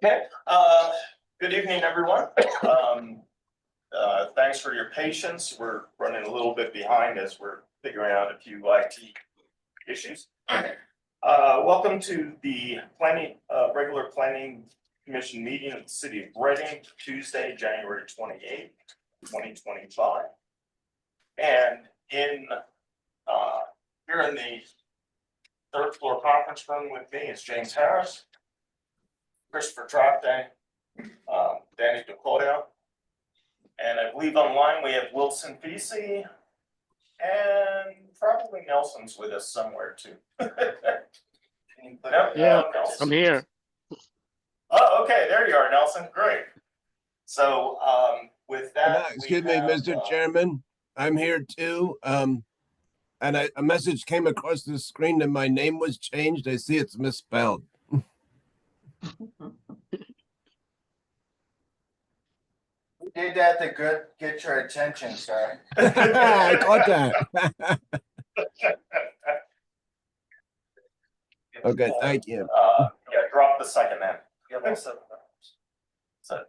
Okay, good evening, everyone. Thanks for your patience. We're running a little bit behind as we're figuring out a few IT issues. Welcome to the regular planning commission meeting of the city of Reading, Tuesday, January 28th, 2025. And here in the third floor conference room with me is James Harris, Christopher Trapday, Danny Dakota, and I believe online we have Wilson Feasey, and probably Nelson's with us somewhere too. Yeah, I'm here. Oh, okay, there you are, Nelson. Great. So with that, excuse me, Mr. Chairman, I'm here too. And a message came across the screen that my name was changed. I see it's misspelled. We did that to get your attention, sir. I caught that. Okay, thank you. Yeah, drop the second then. So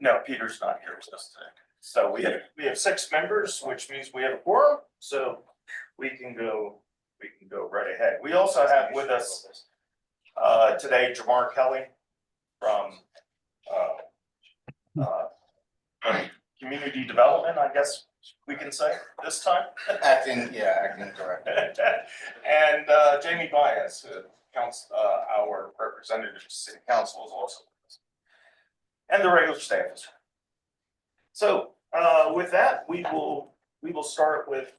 no, Peter's not here with us today. So we have 6 members, which means we have a quorum. So we can go right ahead. We also have with us today Jamar Kelly from community development, I guess we can say this time. Acting correct. And Jamie Baez, our representative to city council, is also with us. And the regular staff is. So with that, we will start with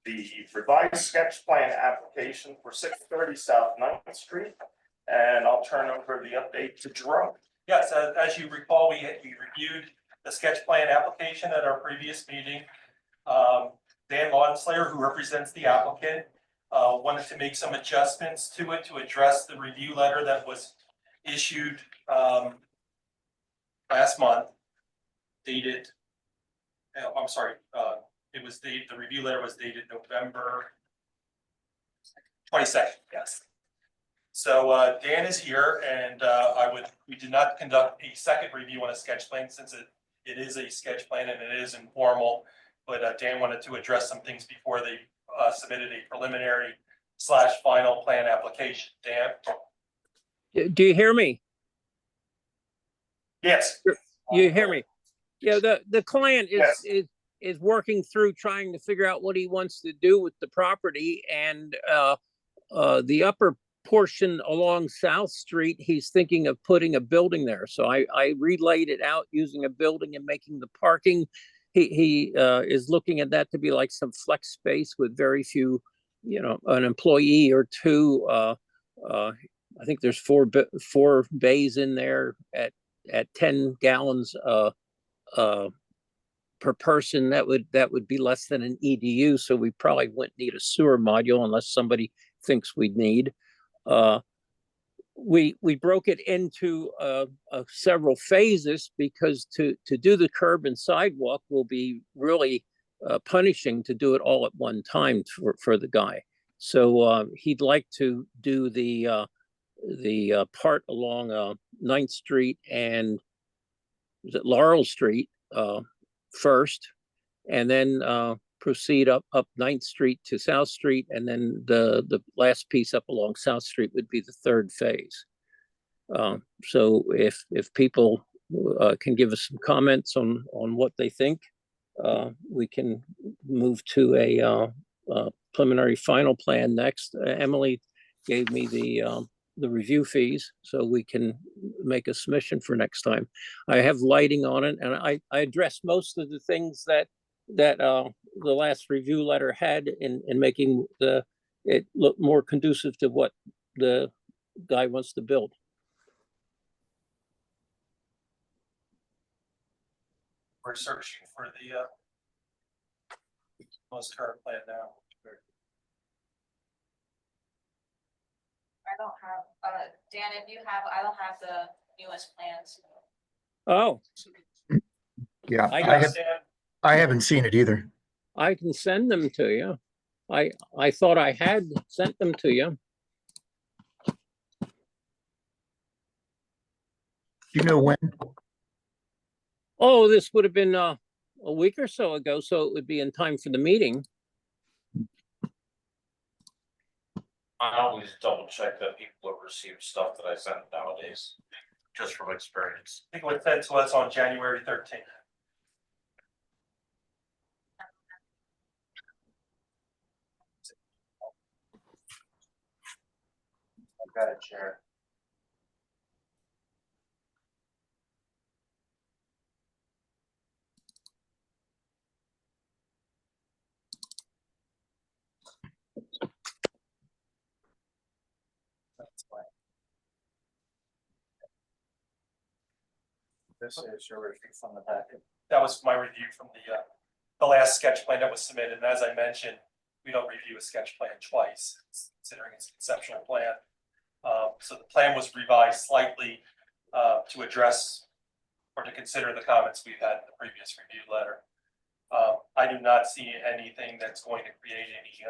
the revised sketch plan application for 630 South 9th Street. And I'll turn over the update to Jerome. Yes, as you recall, we reviewed the sketch plan application at our previous meeting. Dan Laudenslayer, who represents the applicant, wanted to make some adjustments to it to address the review letter that was issued last month, dated. I'm sorry. The review letter was dated November 22nd. Yes. So Dan is here, and we did not conduct a second review on a sketch plan since it is a sketch plan and it is informal. But Dan wanted to address some things before they submitted a preliminary / final plan application. Dan? Do you hear me? Yes. You hear me? Yeah, the client is working through trying to figure out what he wants to do with the property, and the upper portion along South Street, he's thinking of putting a building there. So I relayed it out using a building and making the parking. He is looking at that to be like some flex space with very few, an employee or two. I think there's four bays in there at 10 gallons per person. That would be less than an EDU. So we probably wouldn't need a sewer module unless somebody thinks we'd need. We broke it into several phases because to do the curb and sidewalk will be really punishing to do it all at one time for the guy. So he'd like to do the part along 9th Street and Laurel Street first, and then proceed up 9th Street to South Street, and then the last piece up along South Street would be the third phase. So if people can give us some comments on what they think, we can move to a preliminary final plan next. Emily gave me the review fees, so we can make a submission for next time. I have lighting on it, and I addressed most of the things that the last review letter had in making it look more conducive to what the guy wants to build. We're searching for the most current plan now. I don't have, Dan, if you have, I don't have the newest plans. Oh. Yeah, I haven't seen it either. I can send them to you. I thought I had sent them to you. Do you know when? Oh, this would have been a week or so ago, so it would be in time for the meeting. I always double check that people have received stuff that I send nowadays, just from experience. I think it was sent to us on January 13th. I've got it, Chair. That's fine. This is your review from the packet. That was my review from the last sketch plan that was submitted. And as I mentioned, we don't review a sketch plan twice, considering it's a conceptual plan. So the plan was revised slightly to address or to consider the comments we've had in the previous review letter. I do not see anything that's going to create any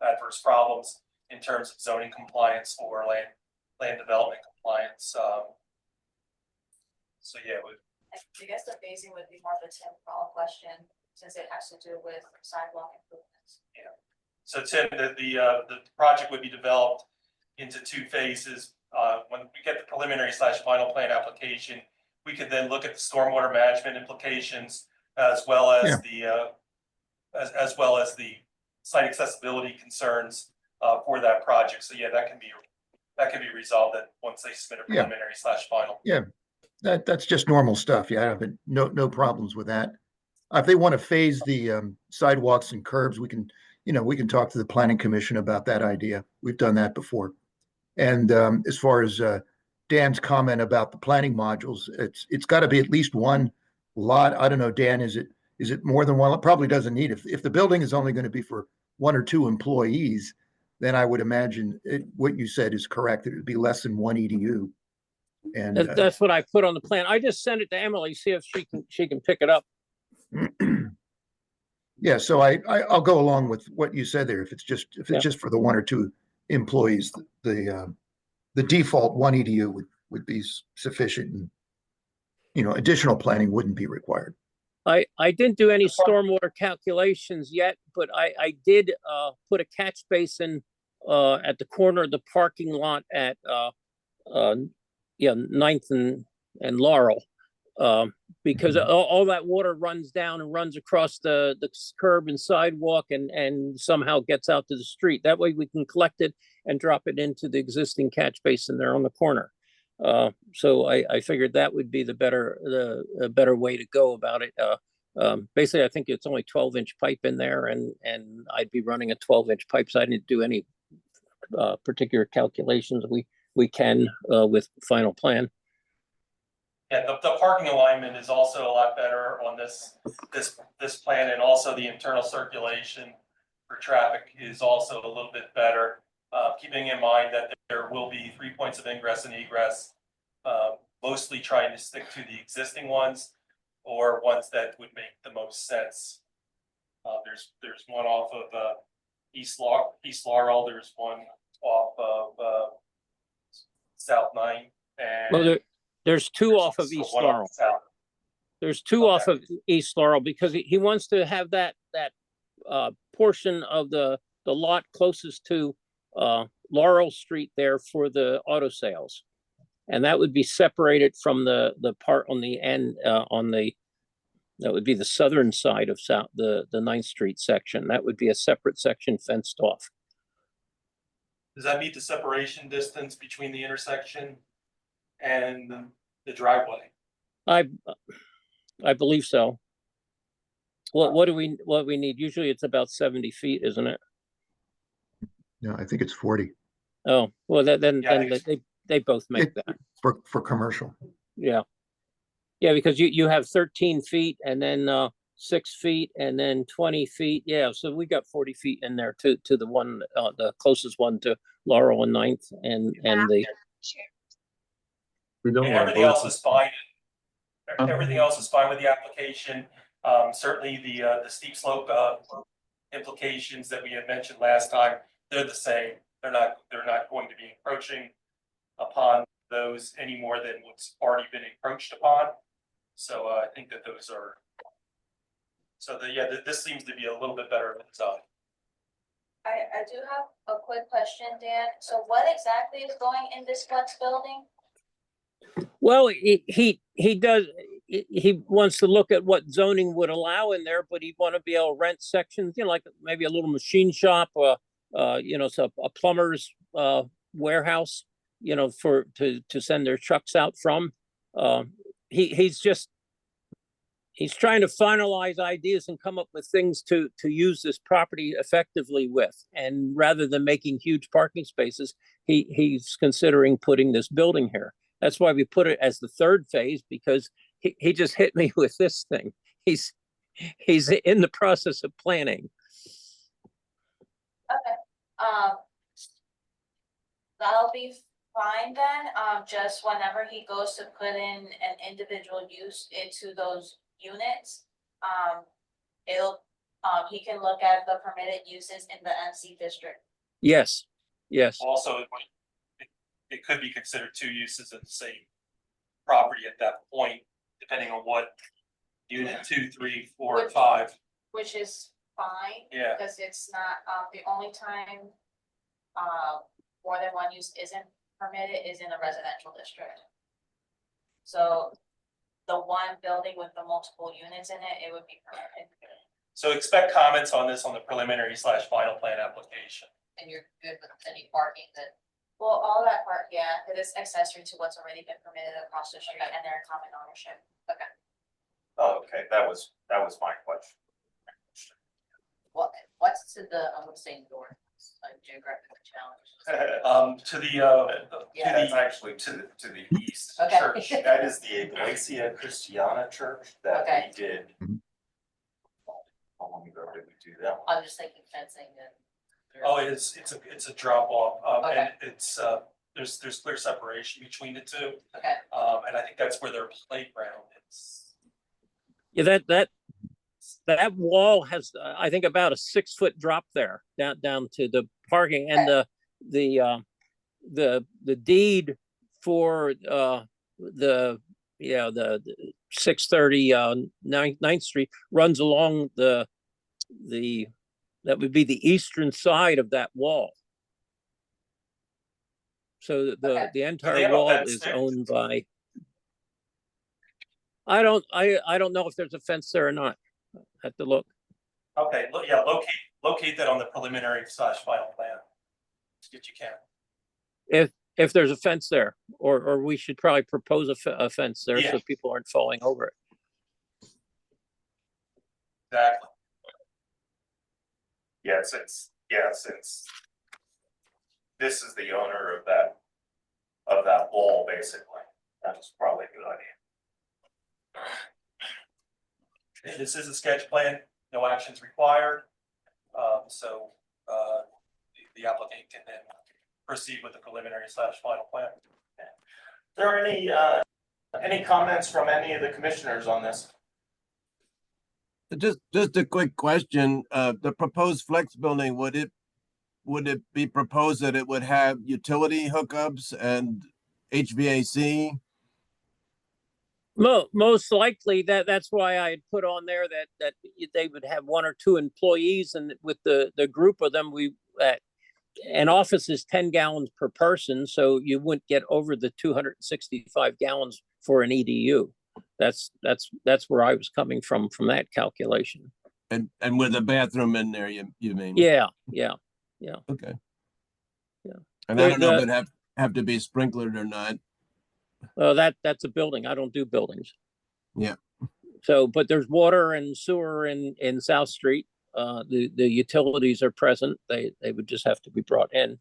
adverse problems in terms of zoning compliance or land development compliance. So yeah, I guess the phasing would be more of a Tim Crawl question, since it has to do with sidewalk improvements. so Tim, the project would be developed into 2 phases. When we get the preliminary / final plan application, we could then look at the stormwater management implications as well as as well as the site accessibility concerns for that project. So yeah, that can be resolved once they submit a Yeah. preliminary / final. Yeah, that's just normal stuff. Yeah, I have no problems with that. If they want to phase the sidewalks and curbs, we can talk to the planning commission about that idea. We've done that before. And as far as Dan's comment about the planning modules, it's got to be at least one lot. I don't know, Dan, is it more than one? It probably doesn't need it. If the building is only going to be for 1 or 2 employees, then I would imagine what you said is correct. It would be less than 1 EDU. And That's what I put on the plan. I just sent it to Emily, see if she can pick it up. yeah, so I'll go along with what you said there. If it's just for the 1 or 2 employees, the default 1 EDU would be sufficient, and additional planning wouldn't be required. I didn't do any stormwater calculations yet, but I did put a catch basin at the corner of the parking lot at 9th and Laurel. Because all that water runs down and runs across the curb and sidewalk and somehow gets out to the street. That way we can collect it and drop it into the existing catch basin there on the corner. So I figured that would be the better way to go about it. Basically, I think it's only 12-inch pipe in there, and I'd be running a 12-inch pipe, so I didn't do any particular calculations. We can with final plan. Yeah, the parking alignment is also a lot better on this plan, and also the internal circulation for traffic is also a little bit better. Keeping in mind that there will be 3 points of ingress and egress, mostly trying to stick to the existing ones or ones that would make the most sense. There's one off of East Laurel. There's one off of South 9th, and Well, there's 2 off of also East one off Laurel. South. There's 2 Okay. off of East Laurel because he wants to have that portion of the lot closest to Laurel Street there for the auto sales. And that would be separated from the part on the end that would be the southern side of the 9th Street section. That would be a separate section fenced off. Does that meet the separation distance between the intersection and the driveway? I believe so. What do we need? Usually it's about 70 feet, isn't it? No, I think it's 40 Oh, well, then Yeah, they both make that. for commercial. Yeah. Yeah, because you have 13 feet and then 6 feet and then 20 feet. Yeah, so we got 40 feet in there to the one, the closest one to Laurel and 9th and the. We don't And want everything else both. is fine. Everything else is fine with the application. Certainly the steep slope implications that we had mentioned last time, they're the same. They're not going to be encroaching upon those any more than what's already been encroached upon. So I think that those are. So this seems to be a little bit better design. I do have a quick question, Dan. So what exactly is going in this flex building? Well, he does, he wants to look at what zoning would allow in there, but he'd want to be able to rent sections, you know, like maybe a little machine shop, you know, so a plumber's, warehouse, you know, to send their trucks out from. He's trying to finalize ideas and come up with things to use this property effectively with. And rather than making huge parking spaces, he's considering putting this building here. That's why we put it as the third phase, because he just hit me with this thing. He's in the process of planning. Okay, that'll be fine then, just whenever he goes to put in an individual use into those units, he can look at the permitted uses in the NC district. Yes, yes. Also, it could be considered two uses of the same property at that point, depending on what unit 2, 3, 4, and 5. Which is fine. Yeah. Because it's not, the only time, more than one use isn't permitted is in a residential district. So the one building with the multiple units in it, it would be permitted. So expect comments on this on the preliminary / final plan application. And you're good with any parking that? Well, all that part, yeah, it is accessory to what's already been permitted across the street and they're in common ownership. Okay. Oh, okay, that was my question. What's to the, I'm saying north, like geographic challenge? To the Yeah. That's actually to the east Okay. church. That is the Iglesia Christiana Church that Okay. we did. Mhm. How long ago did we do that? I'm just thinking fencing and. Oh, it's a drop off, and Okay. it's there's clear separation between the two, Okay, and I think that's where their playground is. Yeah, that wall has, I think, about a 6-foot drop there down to the parking, and the deed for the 630 9th Street runs along that would be the eastern side of that wall. So Okay. the have entire a wall fence is there? owned by. I don't know if there's a fence there or not. Have to look. Okay, locate that on the preliminary / final plan. If you can. If there's a fence there, or we should probably propose a fence there so Yeah. people aren't falling over it. Exactly. Since this is the owner of that wall, basically, that's probably a good idea. This is a sketch plan, no actions required. So the applicant can then proceed with the preliminary / final plan. Are there any comments from any of the commissioners on this? Just a quick question, the proposed flex building, would it be proposed that it would have utility hookups and HVAC? Most likely that's why I had put on there that they would have 1 or 2 employees, and with the group of them, an office is 10 gallons per person, so you wouldn't get over the 265 gallons for an EDU. That's where I was coming from that calculation. And with a bathroom in there, you mean? Yeah. Okay. Yeah. And I don't know if The- it have to be sprinkled or not. That's a building. I don't do buildings. Yeah. So, but there's water and sewer in South Street. The utilities are present. They would just have to be brought in.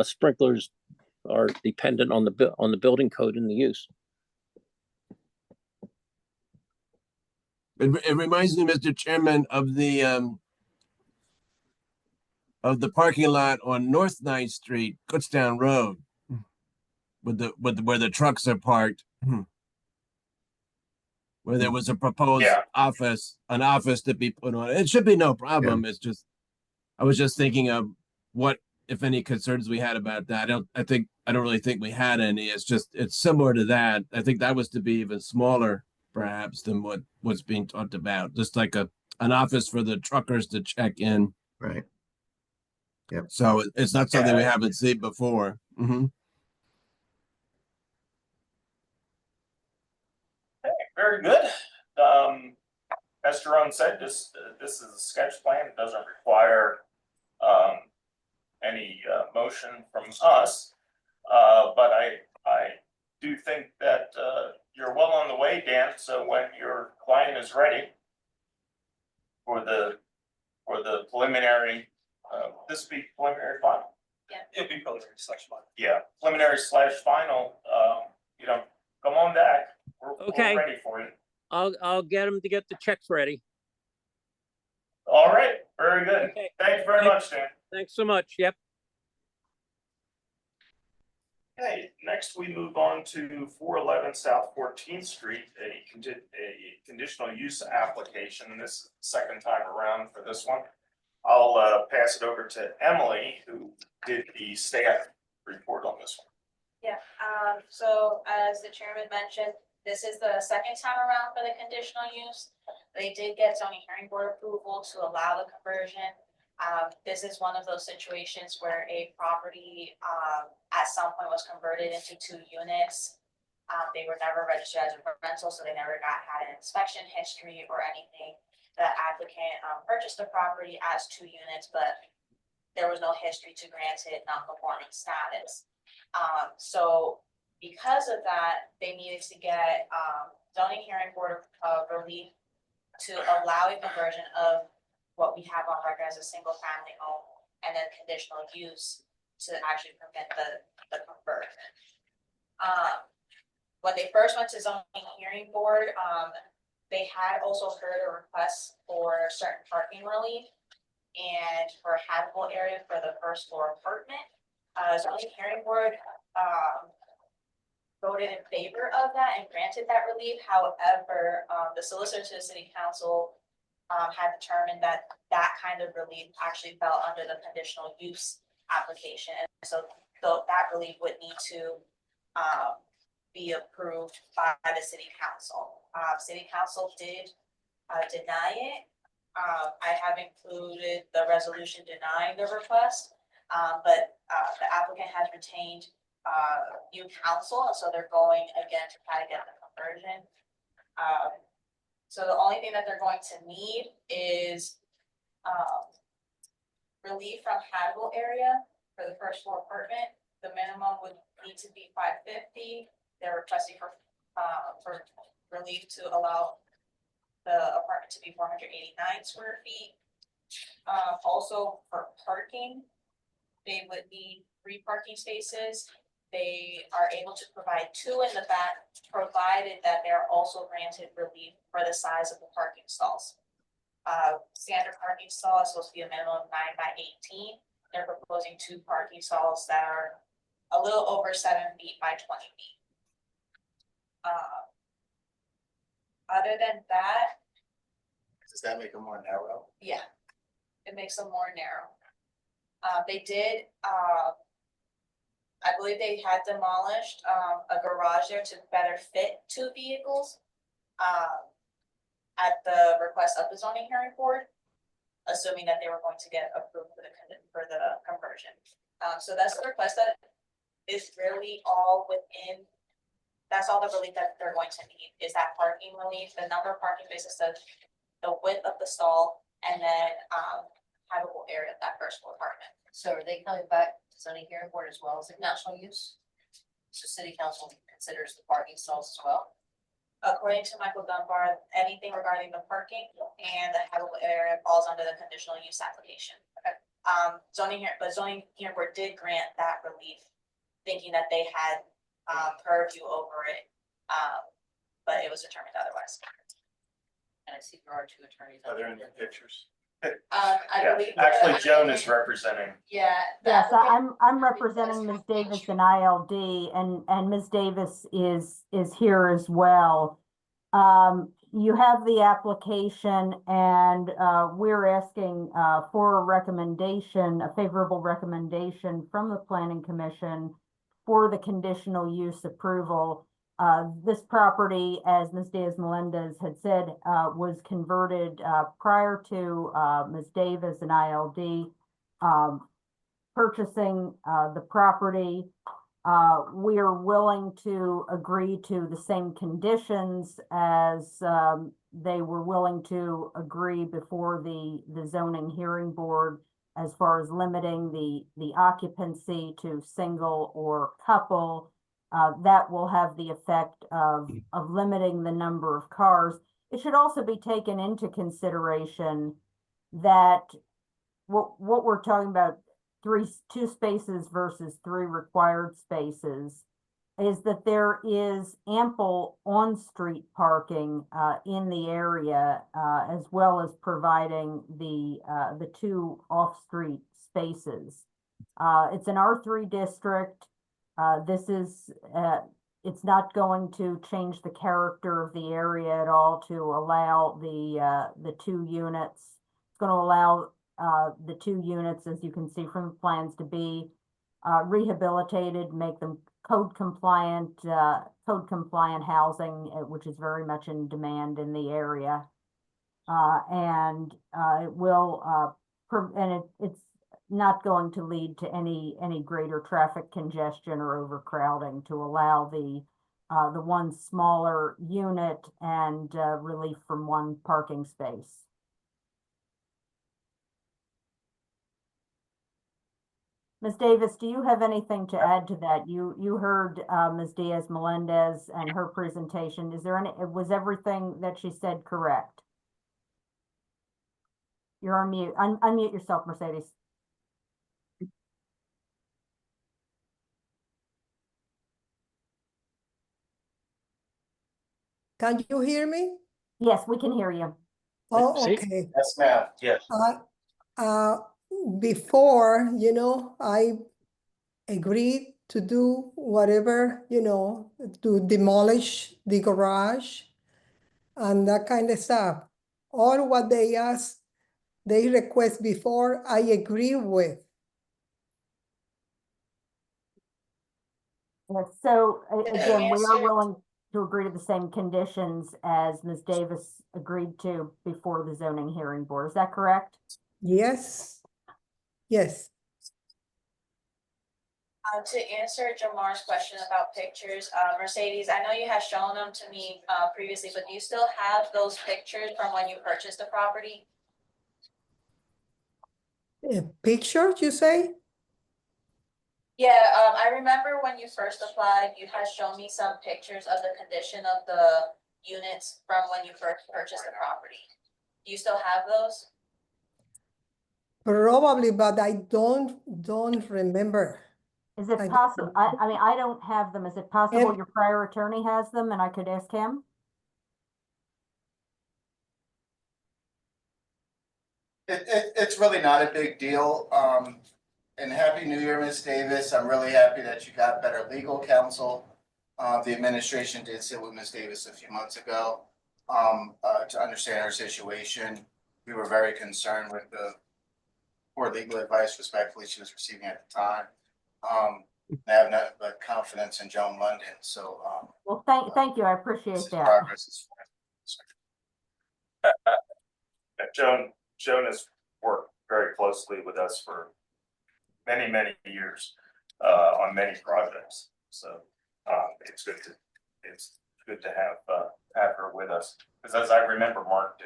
Sprinklers are dependent on the building code and the use. It reminds me, Mr. Chairman, of the parking lot on North 9th Street, Kutztown Road, where the trucks are parked. Where there was a proposed Yeah. an office to be put on. It should be no problem. It's just, I was just thinking of what if any concerns we had about that. I don't really think we had any. It's just, it's similar to that. I think that was to be even smaller perhaps than what's being talked about, just like an office for the truckers to check in. Right. So it's not something we Yeah. haven't seen before. Very good. As Jerome said, this is a sketch plan. It doesn't require any motion from us. But I do think that you're well on the way, Dan. So when your client is ready for the preliminary, this be preliminary final? It'd be preliminary /final. Yeah, preliminary / final, come on back. Okay. We're ready for you. I'll get them to get the checks ready. All right, very good. Okay. Thank you very much, Dan. Thanks so much. Yep. Okay, next we move on to 411 South 14th Street, a conditional use application. This is the second time around for this one. I'll pass it over to Emily, who did the staff report on this one. Yeah, so as the chairman mentioned, this is the second time around for the conditional use. They did get zoning hearing board approval to allow the conversion. This is one of those situations where a property at some point was converted into 2 units. They were never registered as a rental, so they never had an inspection history or anything. The applicant purchased the property as 2 units, but there was no history to grant it non-conforming status. So because of that, they needed to get zoning hearing board relief to allow a conversion of what we have on record as a single family home and then conditional use to actually permit the conversion. When they first went to zoning hearing board, they had also heard a request for certain parking relief and for a habitable area for the first floor apartment. Zoning hearing board voted in favor of that and granted that relief. However, the solicitor to the city council had determined that that kind of relief actually fell under the conditional use application. And so that relief would need to be approved by the city council. City council did deny it. I have included the resolution denying the request, but the applicant has retained new counsel, and so they're going again to try to get the conversion. So the only thing that they're going to need is relief from habitable area for the first floor apartment. The minimum would need to be 550. They're requesting for relief to allow the apartment to be 489 square feet. Also for parking, they would need 3 parking spaces. They are able to provide 2 in the back, provided that they're also granted relief for the size of the parking stalls. Standard parking stall is supposed to be a minimum of 9 by 18. They're proposing 2 parking stalls that are a little over 7 feet by 20 feet. Other than that, Does that make them more narrow? yeah, it makes them more narrow. They did, I believe they had demolished a garage there to better fit 2 vehicles at the request of the zoning hearing board, assuming that they were going to get approved for the conversion. So that's the request that is really all within. That's all the relief that they're going to need is that parking relief, the number of parking spaces, the width of the stall, and then habitable area of that first floor apartment. So are they coming back to zoning hearing board as well as the conditional use? So city council considers the parking stalls as well? According to Michael Dunbar, anything regarding the parking and the habitable area falls under the conditional use application. Okay. Zoning hearing board did grant that relief, thinking that they had purview over it, but it was determined otherwise. And I see there are 2 attorneys. Are there any pictures? I Yeah, believe. actually, Joan is representing. Yeah. the Yes, applicant- I'm representing Ms. Davis in ILD, and Ms. Davis is here as well. you have the application and we're asking for a recommendation, a favorable recommendation from the planning commission for the conditional use approval. This property, as Ms. Diaz-Melendez had said, was converted prior to Ms. Davis and ILD purchasing the property. We are willing to agree to the same conditions as they were willing to agree before the zoning hearing board as far as limiting the occupancy to single or couple. That will have the effect of limiting the number of cars. It should also be taken into consideration that what we're talking about, two spaces versus 3 required spaces, is that there is ample on-street parking in the area, as well as providing the 2 off-street spaces. It's an R3 district. This is it's not going to change the character of the area at all to allow the 2 units. It's going to allow the 2 units, as you can see from the plans, to be rehabilitated, make them code compliant housing, which is very much in demand in the area. And it will, it's not going to lead to any greater traffic congestion or overcrowding, to allow the 1 smaller unit and relief from 1 parking space. Ms. Davis, do you have anything to add to that? You heard Ms. Diaz-Melendez and her presentation. Was everything that she said correct? You're on mute. Unmute yourself, Mercedes. Can you hear me? Yes, we can hear you. Oh, See? okay. Yes, ma'am. Yes. Before, I agreed to do whatever, to demolish the garage and that kind of stuff. All what they request before, I agree with. Yes, so again, we are answer- willing to agree to the same conditions as Ms. Davis agreed to before the zoning hearing board. Is that correct? Yes. Yes. To answer Jamar's question about pictures, Mercedes, I know you have shown them to me previously, but do you still have those pictures from when you purchased the property? Pictures, you say? Yeah, I remember when you first applied, you had shown me some pictures of the condition of the units from when you first purchased the property. Do you still have those? Probably, but I don't remember. Is it I- possible? I mean, I don't have them. Is it possible your prior attorney has them and I could ask him? It's really not a big deal. And Happy New Year, Ms. Davis. I'm really happy that you got better legal counsel. The administration did sit with Ms. Davis a few months ago to understand her situation. We were very concerned with the poor legal advice respectfully she was receiving at the time. I have nothing but confidence in Joan London, so. Well, thank you. I appreciate that. Progress is Joan has worked very closely with us for many, many years on many projects. So it's good to have her with us. Because as I remember, Mark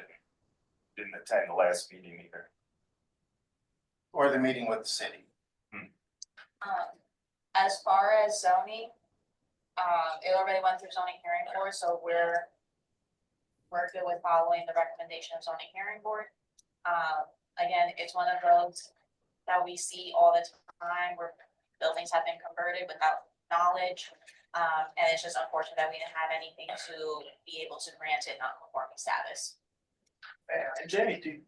didn't attend the last meeting either. or the meeting with the city. As far as zoning, it already went through zoning hearing board, so we're good with following the recommendation of zoning hearing board. Again, it's one of those that we see all the time where buildings have been converted without knowledge. And it's just unfortunate that we didn't have anything to be able to grant it non-conforming status. And Jamie, do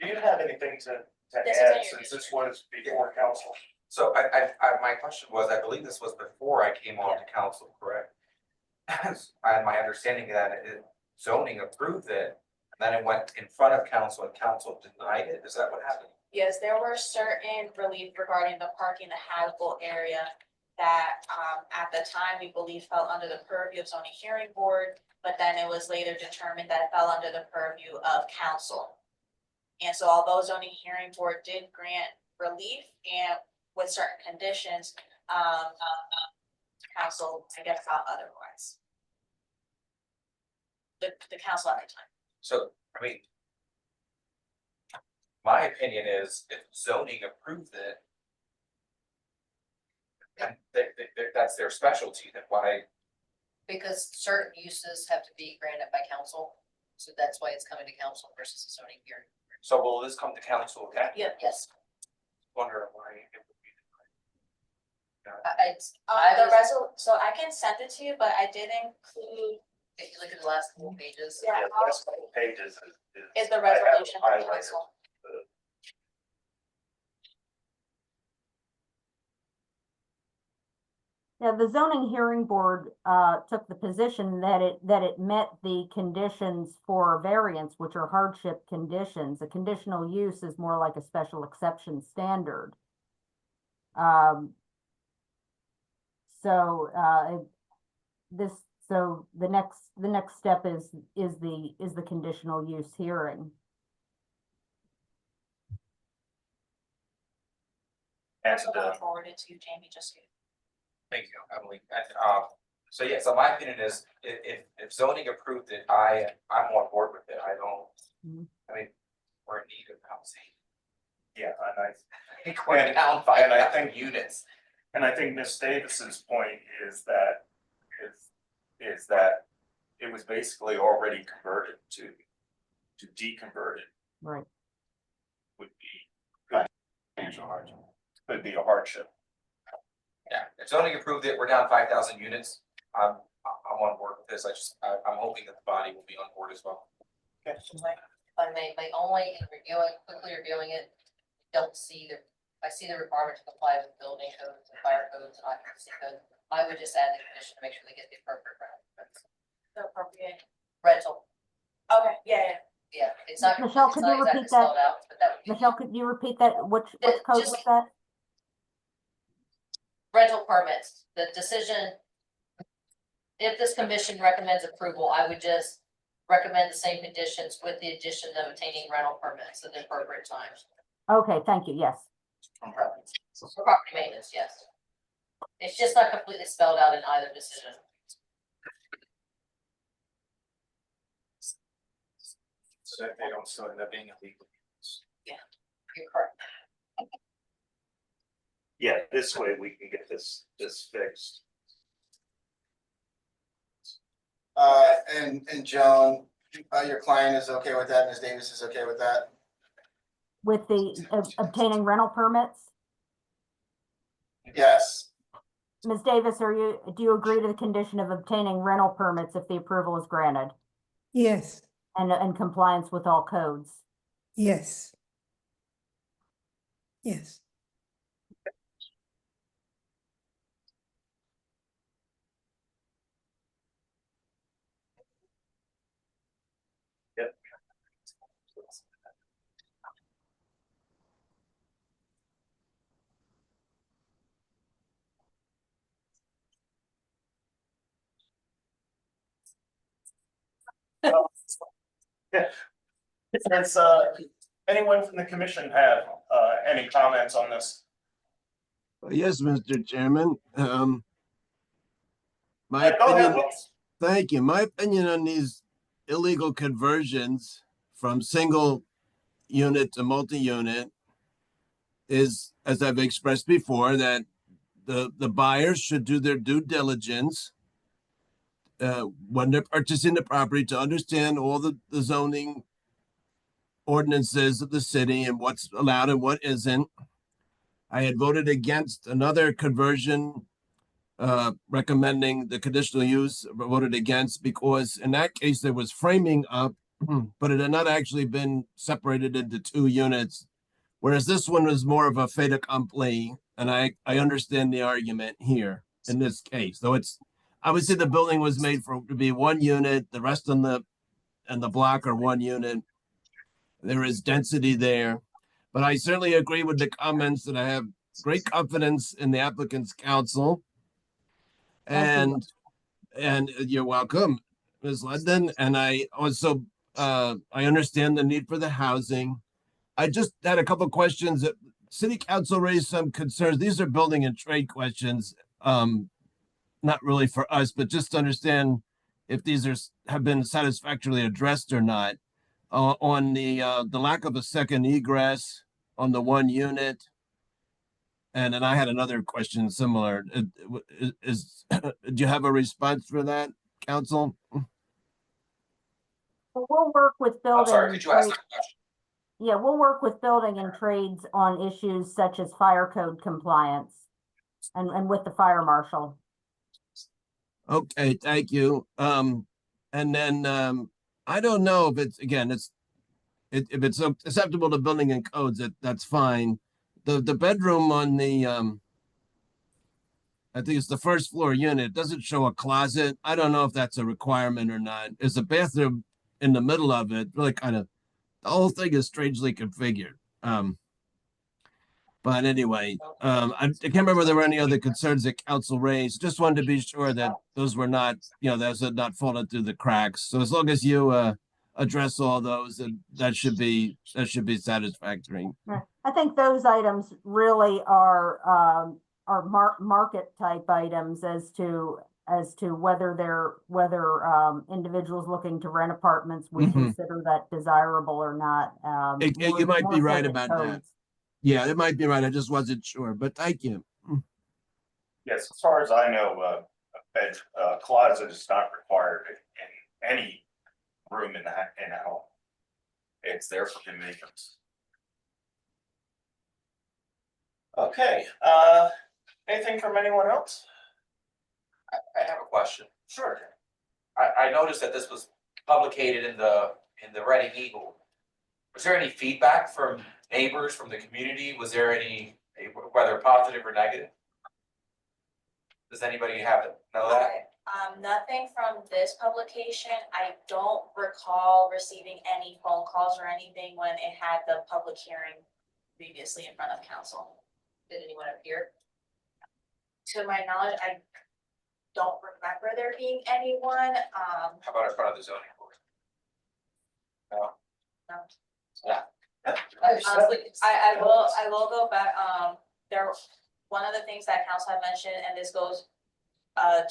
you have anything to This is add in your since this was before council? So my question was, I believe this was before I came on to council, correct? And my understanding of that, zoning approved it, and then it went in front of council and council denied it, is that what happened? Yes, there were certain relief regarding the parking, the habitable area that, at the time, we believe fell under the purview of zoning hearing board, but then it was later determined that it fell under the purview of council. And so although zoning hearing board did grant relief and with certain conditions, council, I guess, thought otherwise. The council at the time. So, I mean, my opinion is if zoning approved it, and that's their specialty, then why? Because certain uses have to be granted by council, so that's why it's coming to council versus a zoning hearing. So will this come to council again? Yeah. Yes, Wonder why it would be. The so I can send it to you, but I did include, if you look at the last couple pages. yeah, Yeah, the last couple pages is the I have resolution from highlighted. council. Yeah, the zoning hearing board took the position that it met the conditions for variance, which are hardship conditions. A conditional use is more like a special exception standard. So the next step is the conditional use hearing. And I'll forward it to you, Jamie, just. Thank you, Emily. And, so yeah, so my opinion is if zoning approved it, I'm on board with it. I don't, Mhm. I mean, we're in need of housing. yeah, and Going down and 5,000 units. I think Ms. Davis's point is that it was basically already converted to deconverted Right. would be good financial hardship. Could be a hardship. Yeah, if zoning approved it, we're down 5,000 units. I'm on board with this. I'm hoping that the body will be on board as well. Okay. If I may, my only, in quickly reviewing it, I see the requirement to comply with building codes and fire codes and occupancy code. I would just add the condition to make sure they get the appropriate The appropriate. rental. Okay, yeah. Yeah, it's not. Michelle, it's could not you exactly repeat that? spelled out, but that would be Michelle, could you repeat that? Which code just- was that? rental permits, the decision. If this commission recommends approval, I would just recommend the same conditions with the addition of obtaining rental permits at the appropriate times. Okay, thank you. Yes. For property maintenance, yes. It's just not completely spelled out in either decision. So that they don't still end up being illegal. You're correct. Yeah, this way we can get this fixed. And Joan, your client is okay with that, Ms. Davis is okay with that? With the obtaining rental permits? Yes, Ms. Davis, do you agree to the condition of obtaining rental permits if the approval is granted Yes, and compliance with all codes? yes. Yes. Yep. Does anyone from the commission have any comments on this? Yes, Mr. Chairman. My Go ahead, opinion, Wilson. thank you. My opinion on these illegal conversions from single unit to multi-unit is, as I've expressed before, that the buyers should do their due diligence when they're purchasing the property to understand all the zoning ordinances of the city and what's allowed and what isn't. I had voted against another conversion, recommending the conditional use, voted against because in that case there was framing up, but it had not actually been separated into 2 units. Whereas this one was more of a fait accompli, and I understand the argument here in this case. Though it's obviously the building was made to be 1 unit, the rest on the and the block are 1 unit. There is density there, but I certainly agree with the comments that I have great confidence in the applicant's counsel. Thank you. And you're welcome, Ms. London. And I also, I understand the need for the housing. I just had a couple of questions that city council raised some concerns. These are building and trade questions. Not really for us, but just to understand if these have been satisfactorily addressed or not. On the lack of a second egress on the 1 unit. And then I had another question similar. Do you have a response for that, council? We'll work with I'm building. sorry, and could you ask trade- that question? Yeah, we'll work with building and trades on issues such as fire code compliance and with the fire marshal. Okay, thank you. And then I don't know if it's if it's acceptable to building and codes, that's fine. The bedroom on the I think it's the first floor unit, it doesn't show a closet. I don't know if that's a requirement or not. There's a bathroom in the middle of it, really kind of, the whole thing is strangely configured. But anyway, I can't remember if there were any other concerns that council raised. Just wanted to be sure that those were not, those had not fallen through the cracks. So as long as you address all those, then that should be satisfactory. I think those items really are market type items as to whether individuals looking to rent apartments would Mhm. consider that desirable or not. You might be more so right than about that. codes. Yeah, it might be right. I just wasn't sure, but thank you. Yes, as far as I know, a closet is not required in any room in a home. It's there for convenience. Okay, anything from anyone else? I have a question. Sure. I noticed that this was publicated in the Reading Eagle. Was there any feedback from neighbors, from the community? Was there any, whether positive or negative? Does anybody know that? Nothing from this publication. I don't recall receiving any phone calls or anything when it had the public hearing previously in front of council. Did anyone appear? To my knowledge, I don't remember there being anyone, How about in front of the zoning board? No? no. Honestly, I will go back, one of the things that council had mentioned, and this goes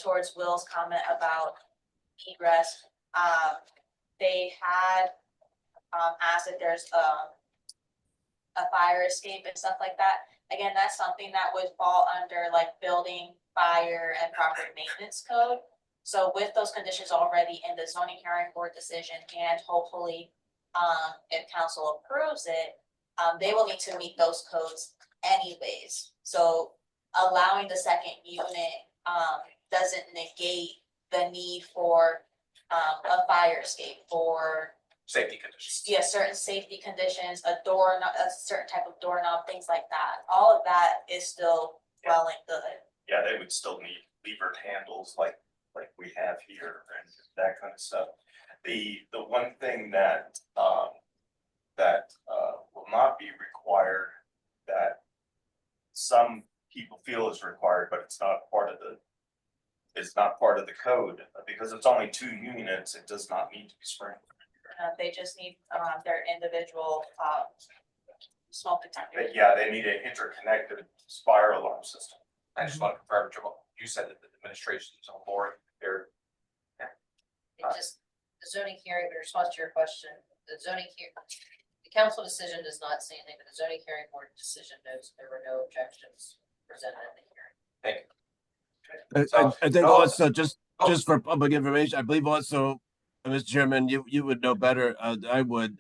towards Will's comment about egress, they had asked if there's a fire escape and stuff like that. Again, that's something that would fall under like building, fire, and property maintenance code. So with those conditions already in the zoning hearing board decision, and hopefully if council approves it, they will need to meet those codes anyways. So allowing the second unit doesn't negate the need for a fire escape or Safety conditions. certain safety conditions, a certain type of doorknob, things like that. All of that is still well and good. Yeah, they would still need levered handles like we have here and that kind of stuff. The one thing that will not be required, that some people feel is required, but it's not part of the code, because it's only 2 units, it does not need to be sprinkled. They just need their individual smoke detector. But yeah, they need an interconnected fire alarm system. I just want to confirm, Jamal, you said that the administration is on board. They're It just, the zoning hearing, in response to your question, the council decision does not say anything, but the zoning hearing board decision notes there were no objections presented at the hearing. Thank you. I think also just for public information, I believe also, Mr. Chairman, you would know better. I would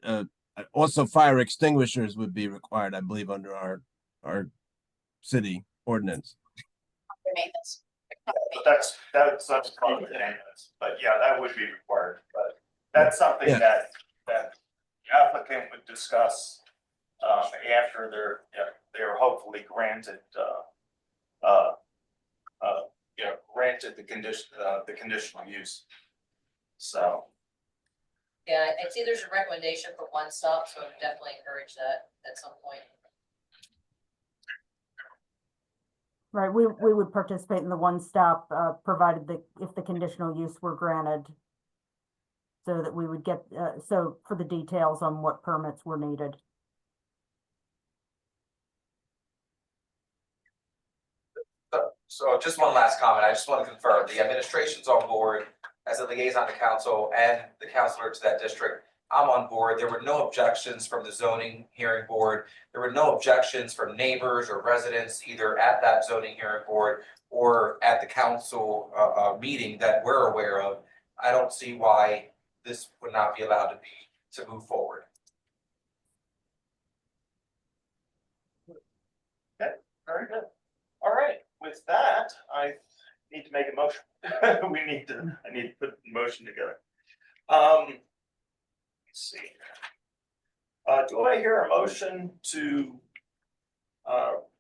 also fire extinguishers would be required, I believe, under our city ordinance. Maintenance. But that's but yeah, that would be required, but that's something Yeah. that the applicant would discuss after they're hopefully granted granted the conditional use. So Yeah, I see there's a recommendation for one stop, so I would definitely encourage that at some point. Right, we would participate in the one-stop, provided if the conditional use were granted. So that we would get, so for the details on what permits were needed. So just one last comment. I just want to confirm, the administration's on board as a liaison to council and the counselor to that district. I'm on board. There were no objections from the zoning hearing board. There were no objections from neighbors or residents either at that zoning hearing board or at the council meeting that we're aware of. I don't see why this would not be allowed to move forward. Very good. All right, with that, I need to make a motion. I need to put the motion together. Let's see. Do I hear a motion to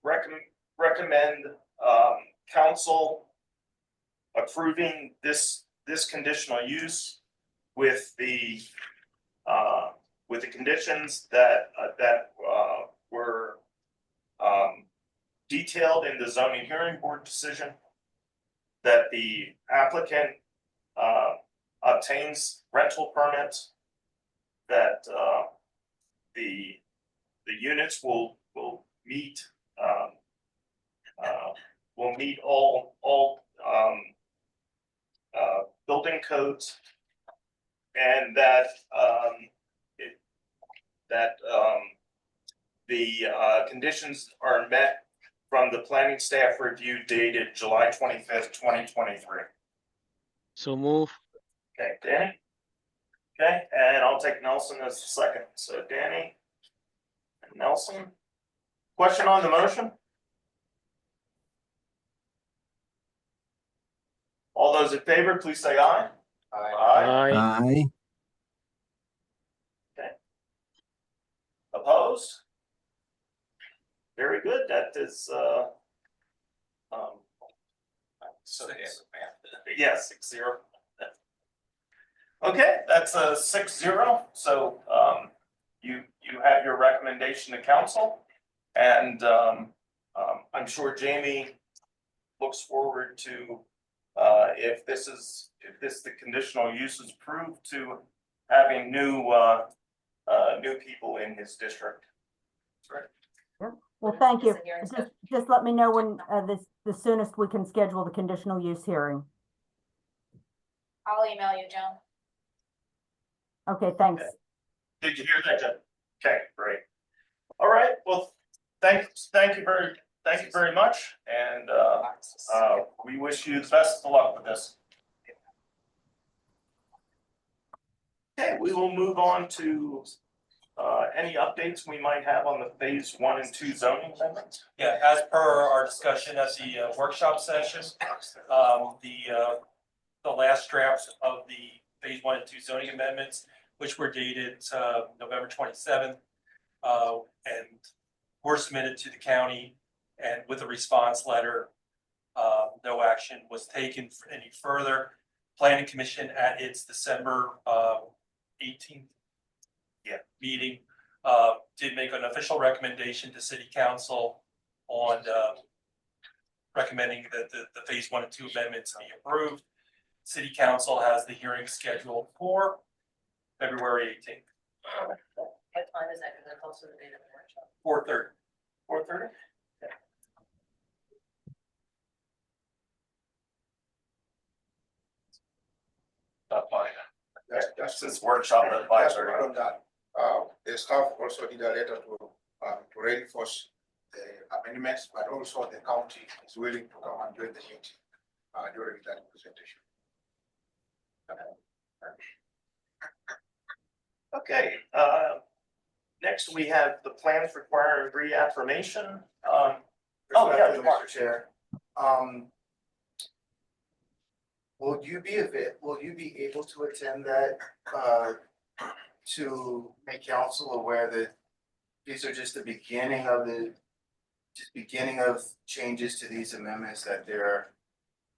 recommend council approving this conditional use with the conditions that were detailed in the zoning hearing board decision, that the applicant obtains rental permits, that the units will meet all building codes, and that the conditions are met from the planning staff review dated July 25th, 2023. So move. Okay, Danny? Okay, and I'll take Nelson as the second. So Danny and Nelson. Question on the motion? All those in favor, please say aye. Aye. Aye. Opposed? Very good. That is yes, 6-0. Okay, that's a 6-0. So you have your recommendation to council, and I'm sure Jamie looks forward to if the conditional use is approved, to having new people in his district. That's right. Well, thank you. Is the hearing set? Just let me know when, the soonest we can schedule the conditional use hearing. I'll email you, Joan. Okay, thanks. Okay. Did you hear that, Jen? Okay, great. All right, well, thank you very much, and we wish you the best of luck with this. Okay, we will move on to any updates we might have on the phase 1 and 2 zoning amendments. Yeah, as per our discussion at the workshop session, the last drafts of the phase 1 and 2 zoning amendments, which were dated November 27th, and were submitted to the county, and with a response letter, no action was taken for any further. Planning Commission at its December 18th meeting did make an official recommendation to City Council on recommending that the phase 1 and 2 amendments be approved. City Council has the hearing scheduled for February 18th. What time is that? Because that's also the date of the workshop. 4:30. 4:30? Not mine. That's this workshop at 5:30. On that, the staff also did a letter to reinforce the amendments, but also the county is willing to come and join the meeting during that presentation. Okay, next we have the plans requiring reaffirmation. Mr. Chair, will you be able to attend that, to make council aware that these are just the beginning of changes to these amendments, that there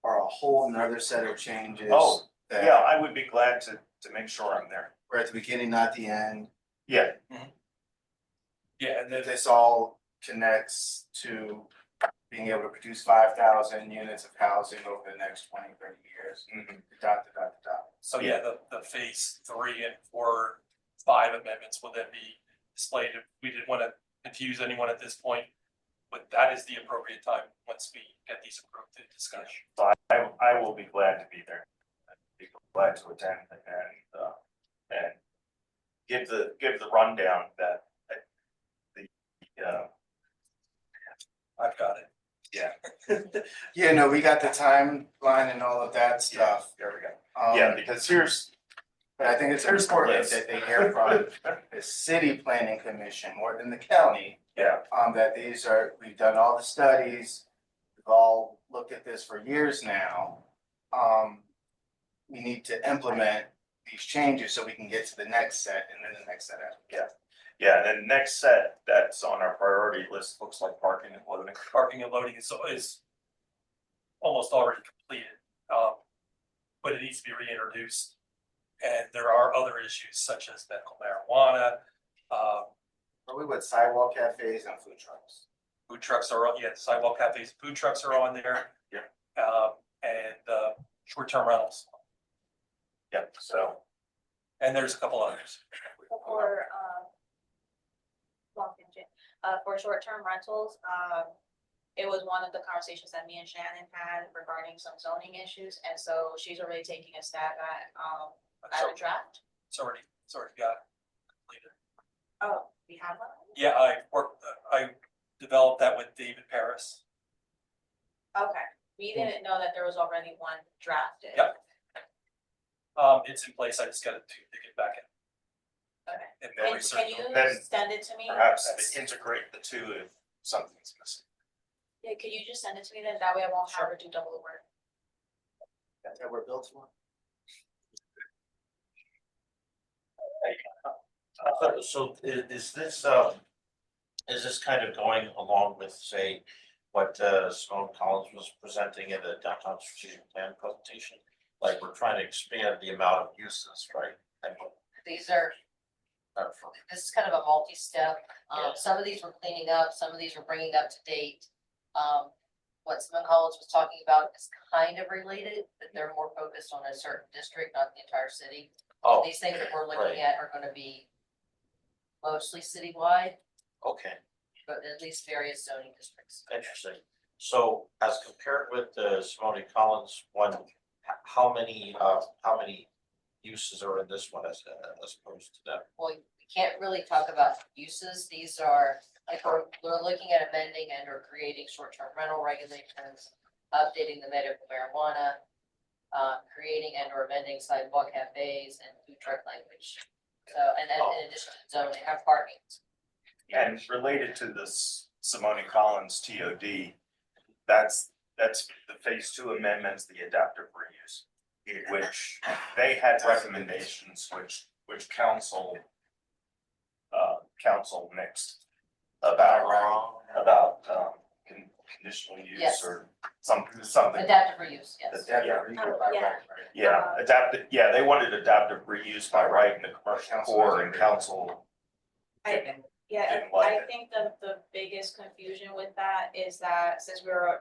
are a whole nother set of changes? Oh, that- yeah, I would be glad to make sure I'm there. We're at the beginning, not the end. Yeah, Yeah, and then This all connects to being able to produce 5,000 units of housing over the next 20, 30 years. mhm. Dot, dot, dot, dot. so yeah, the phase 3 and 4, 5 amendments will then be displayed. We didn't want to confuse anyone at this point, but that is the appropriate time once we get these approved to discuss. So I will be glad to be there. I'd be glad to attend and give the rundown that I've got it. Yeah, no, we got the timeline and all of that stuff. there we go. Yeah, because here's, But I think it's important that they hear from the city planning commission more than the county. yeah, That these are, we've done all the studies, we've all looked at this for years now. We need to implement these changes so we can get to the next set and then the next set after. yeah, and the next set that's on our priority list looks like parking and loading. Parking and loading is almost already completed, but it needs to be reintroduced. And there are other issues such as medical marijuana, Probably with sidewalk cafes and food trucks. food trucks are on, yeah, sidewalk cafes, food trucks are on there. Yeah. And short-term rentals, Yep, so, and there's a couple others. For short-term rentals, it was one of the conversations that me and Shannon had regarding some zoning issues, and so she's already taking a stab at a draft. It's already got completed. Oh, we have one? Yeah, I developed that with David Paris. Okay, we didn't know that there was already one drafted. Yep. It's in place, I just got to get back in. Okay, And can then research you them. send it to me? perhaps integrate the two if something's missing. Yeah, could you just send it to me then, that way I won't have her do double the work. That's how we're built for. So is this kind of going along with, say, what Simone Collins was presenting in the downtown strategic plan presentation? Like, we're trying to expand the amount of uses, right? These are, this is kind of a multi-step. Some of these we're cleaning up, some of these we're bringing up to date. What Simone Collins was talking about is kind of related, but they're more focused on a certain district, not the entire city. Oh, These things that we're looking right. at are gonna be mostly citywide, Okay, but at least various zoning districts. interesting. So as compared with the Simone Collins one, how many uses are in this one as opposed to that? Well, we can't really talk about uses. These are, like, we're looking at amending and or creating short-term rental regulations, updating the medical marijuana, creating and or amending sidewalk cafes and food truck language. So, and then in addition to zoning, have parking. And related to this Simone Collins TOD, that's the phase 2 amendments, the adaptive reuse. Which they had recommendations which council mixed about conditional use Yes. or something. Adaptive reuse, yes. Yeah, adaptive, yeah, they wanted adaptive reuse by right in the commercial core and council. Yeah, Didn't like I it. think the biggest confusion with that is that since we're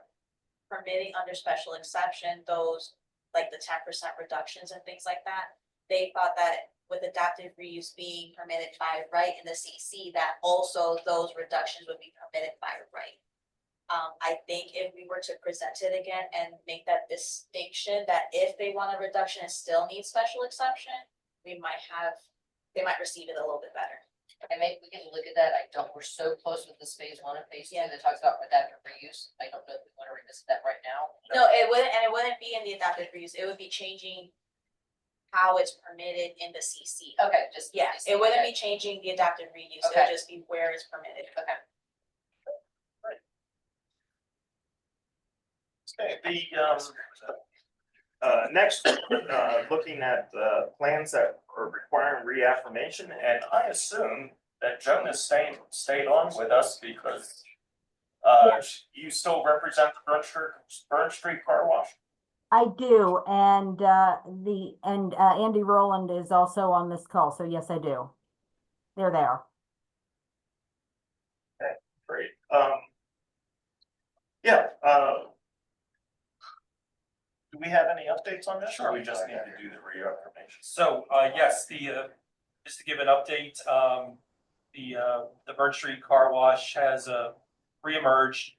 permitting under special exception, those like the 10% reductions and things like that, they thought that with adaptive reuse being permitted by right in the CC, that also those reductions would be permitted by right. I think if we were to present it again and make that distinction, that if they want a reduction and still need special exception, they might receive it a little bit better. Okay, maybe we can look at that. We're so close with this phase 1 and phase 2 Yeah. that talks about adaptive reuse. I don't know if we want to revisit that right now. No, it wouldn't be in the adaptive reuse, it would be changing how it's permitted in the CC. Okay, just. Yeah, it wouldn't be changing the adaptive reuse, it Okay. would just be where it's permitted. Okay. Okay, next, looking at plans that are requiring reaffirmation, and I assume that Jonas stayed on with us because you still represent the Burn Street Car Wash? I do, and Andy Rowland is also on this call, so yes, I do. They're there. Great. Yeah, do we have any updates on this? Or we just need to do the reaffirmation? So, yes, just to give an update, the Bird Street Car Wash has, reemerged.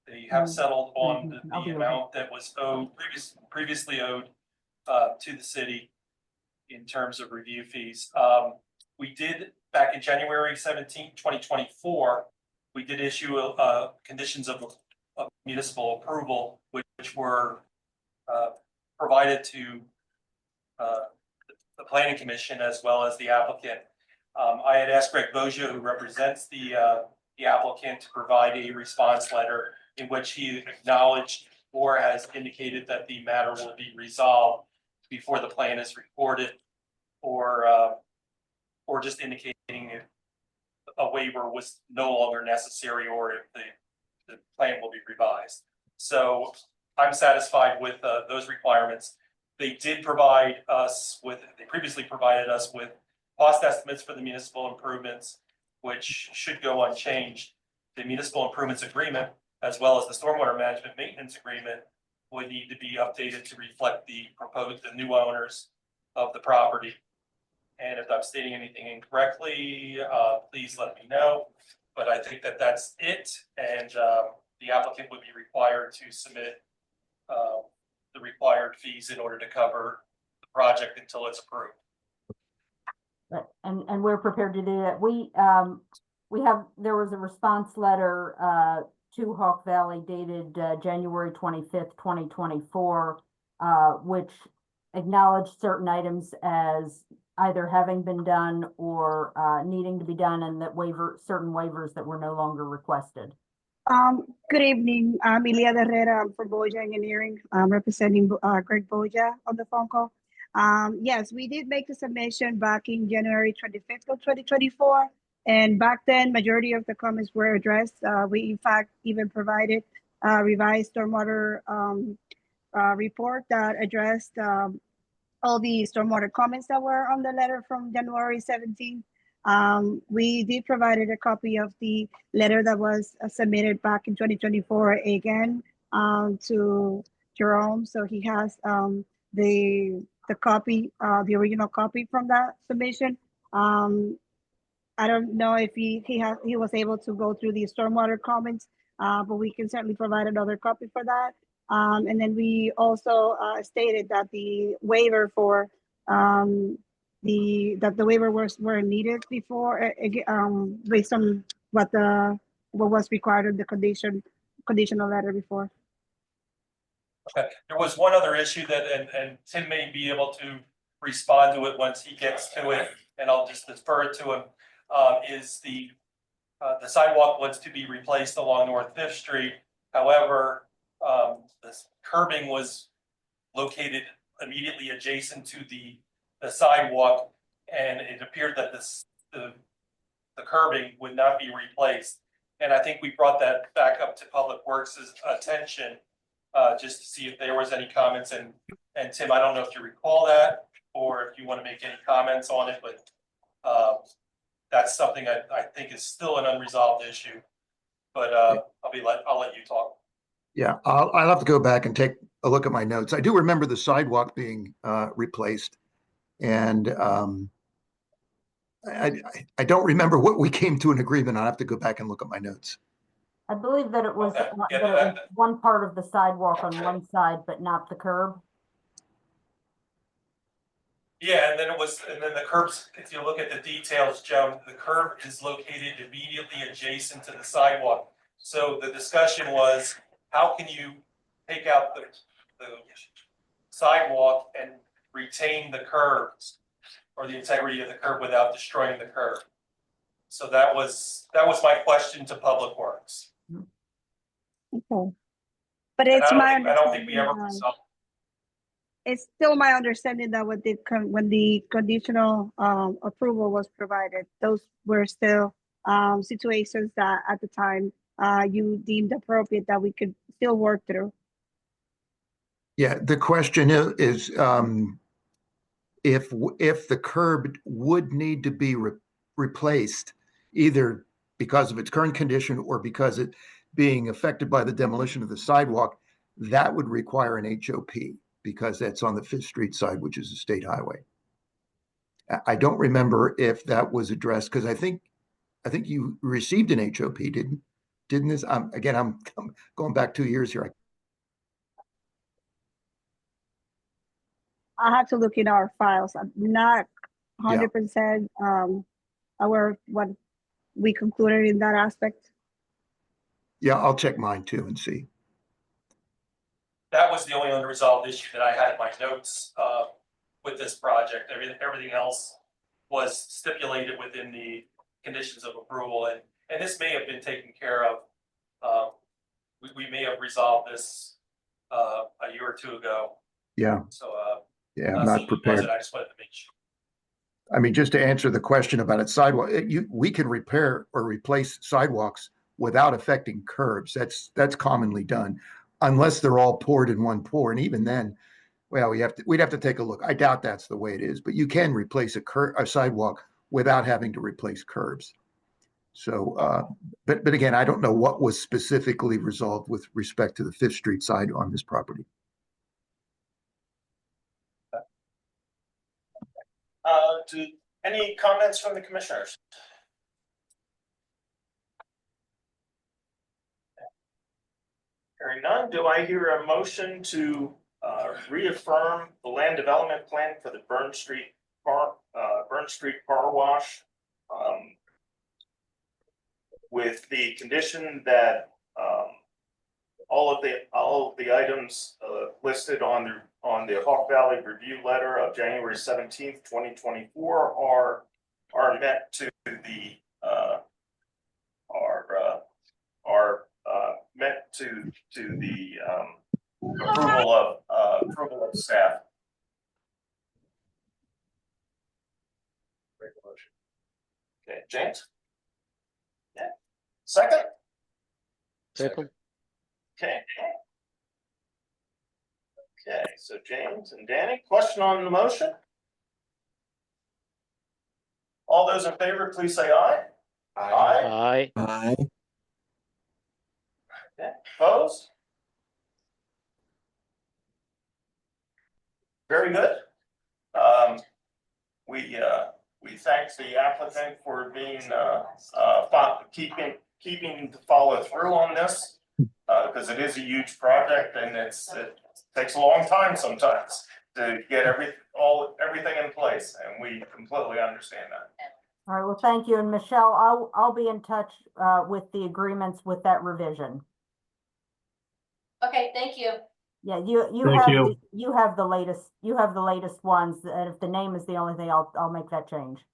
They have settled on I'll be the over. amount that was owed, previously owed, to the city in terms of review fees. We did, back in January 17th, 2024, we did issue, conditions of municipal approval, which were, provided to, the planning commission as well as the applicant. I had asked Greg Boja, who represents the applicant, to provide a response letter in which he acknowledged or has indicated that the matter will be resolved before the plan is recorded, or just indicating if a waiver was no longer necessary or if the plan will be revised. So I'm satisfied with those requirements. They did provide us with, they previously provided us with cost estimates for the municipal improvements, which should go unchanged. The municipal improvements agreement, as well as the stormwater management maintenance agreement, would need to be updated to reflect the new owners of the property. And if I'm stating anything incorrectly, please let me know. But I think that that's it, and the applicant would be required to submit the required fees in order to cover the project until it's approved. And we're prepared to do that. There was a response letter to Hawk Valley dated January 25th, 2024, which acknowledged certain items as either having been done or needing to be done, and that certain waivers that were no longer requested. Good evening. I'm Ilia Herrera. I'm from Boja Engineering. I'm representing Greg Boja on the phone call. Yes, we did make the submission back in January 25th of 2024. And back then, majority of the comments were addressed. We, in fact, even provided a revised stormwater report that addressed all the stormwater comments that were on the letter from January 17th. We did provided a copy of the letter that was submitted back in 2024 again to Jerome. So he has the copy, the original copy from that submission. I don't know if he was able to go through the stormwater comments, but we can certainly provide another copy for that. And then we also stated that the waiver for the waiver were needed before, based on what was required of the conditional letter before. Okay, there was one other issue that, and Tim may be able to respond to it once he gets to it, and I'll just defer it to him. Is the sidewalk was to be replaced along North Fifth Street. However, the curbing was located immediately adjacent to the sidewalk, and it appeared that the curbing would not be replaced. And I think we brought that back up to Public Works' attention, just to see if there was any comments. And Tim, I don't know if you recall that, or if you want to make any comments on it, but that's something I think is still an unresolved issue. But I'll let you talk. Yeah, I'll have to go back and take a look at my notes. I do remember the sidewalk being replaced, and I don't remember what we came to an agreement. I'll have to go back and look at my notes. I believe that it was, Okay. Yeah, that it was one part of the sidewalk on one side, but not the curb. Yeah, and then the curbs, if you look at the details, Joe, the curb is located immediately adjacent to the sidewalk. So the discussion was, how can you take out the sidewalk and retain the curbs or the integrity of the curb without destroying the curb? So that was my question to Public Works. Okay. But it's I don't think we ever resolved. It's still my understanding that when the conditional approval was provided, those were still situations that at the time you deemed appropriate that we could still work through. Yeah, the question is, if the curb would need to be replaced, either because of its current condition or because it being affected by the demolition of the sidewalk, that would require an HOP because that's on the Fifth Street side, which is a state highway. I don't remember if that was addressed because I think you received an HOP, didn't this? Again, I'm going back 2 years here. I have to look in our files. I'm not 100% aware of what we concluded in that aspect. Yeah, I'll check mine too and see. That was the only unresolved issue that I had in my notes, with this project. Everything else was stipulated within the conditions of approval, and this may have been taken care of. We may have resolved this, a year or two ago, Yeah, so, yeah, I'm so not it prepared. wasn't. I just wanted to make sure. I mean, just to answer the question about its sidewalk, we can repair or replace sidewalks without affecting curbs. That's commonly done, unless they're all poured in one pour. And even then, well, we'd have to take a look. I doubt that's the way it is, but you can replace a sidewalk without having to replace curbs. So, but again, I don't know what was specifically resolved with respect to the Fifth Street side on this property. Any comments from the commissioners? Hearing none, do I hear a motion to reaffirm the land development plan for the Burn Street car wash? With the condition that all of the items listed on the Hawk Valley review letter of January 17th, 2024 are met to the met to the approval of staff. Okay, James? Yeah. Second? Second. Okay. Okay, so James and Danny, question on the motion? All those in favor, please say aye. Aye. Aye. Aye. Okay, opposed? Very good. We thank the applicant for being, keeping to follow through on this. Because it is a huge project and it takes a long time sometimes to get everything in place, and we completely understand that. All right, well, thank you. And Michelle, I'll be in touch with the agreements with that revision. Okay, thank you. Yeah, you have the latest ones, and if the name is the only thing, I'll make that change.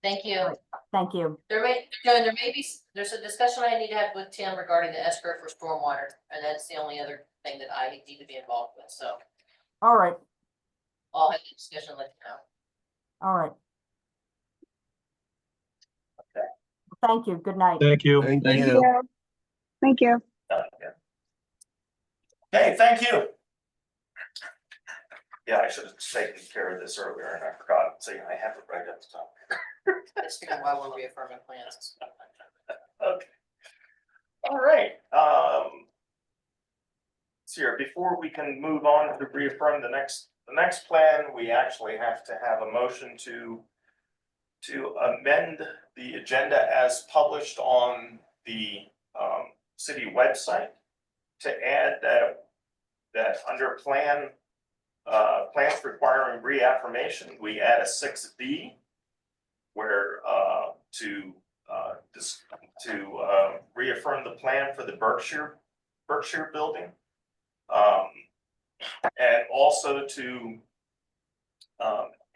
Thank you. Right. Thank you. There's a discussion I need to have with Tim regarding the escrow for stormwater, and that's the only other thing that I need to be involved with, so All right, I'll have the discussion, let you know. all right. Okay. Thank you. Good night. Thank you. Thank you. Thank you. Okay, thank you. Yeah, I should have taken care of this earlier and I forgot, so I have it right at the top. Let's figure out why we're reaffirming plans. Okay. All right, so here, before we can move on to reaffirm the next plan, we actually have to have a motion to amend the agenda as published on the city website, to add that under plans requiring reaffirmation, we add a 6B where to reaffirm the plan for the Berkshire building, and also to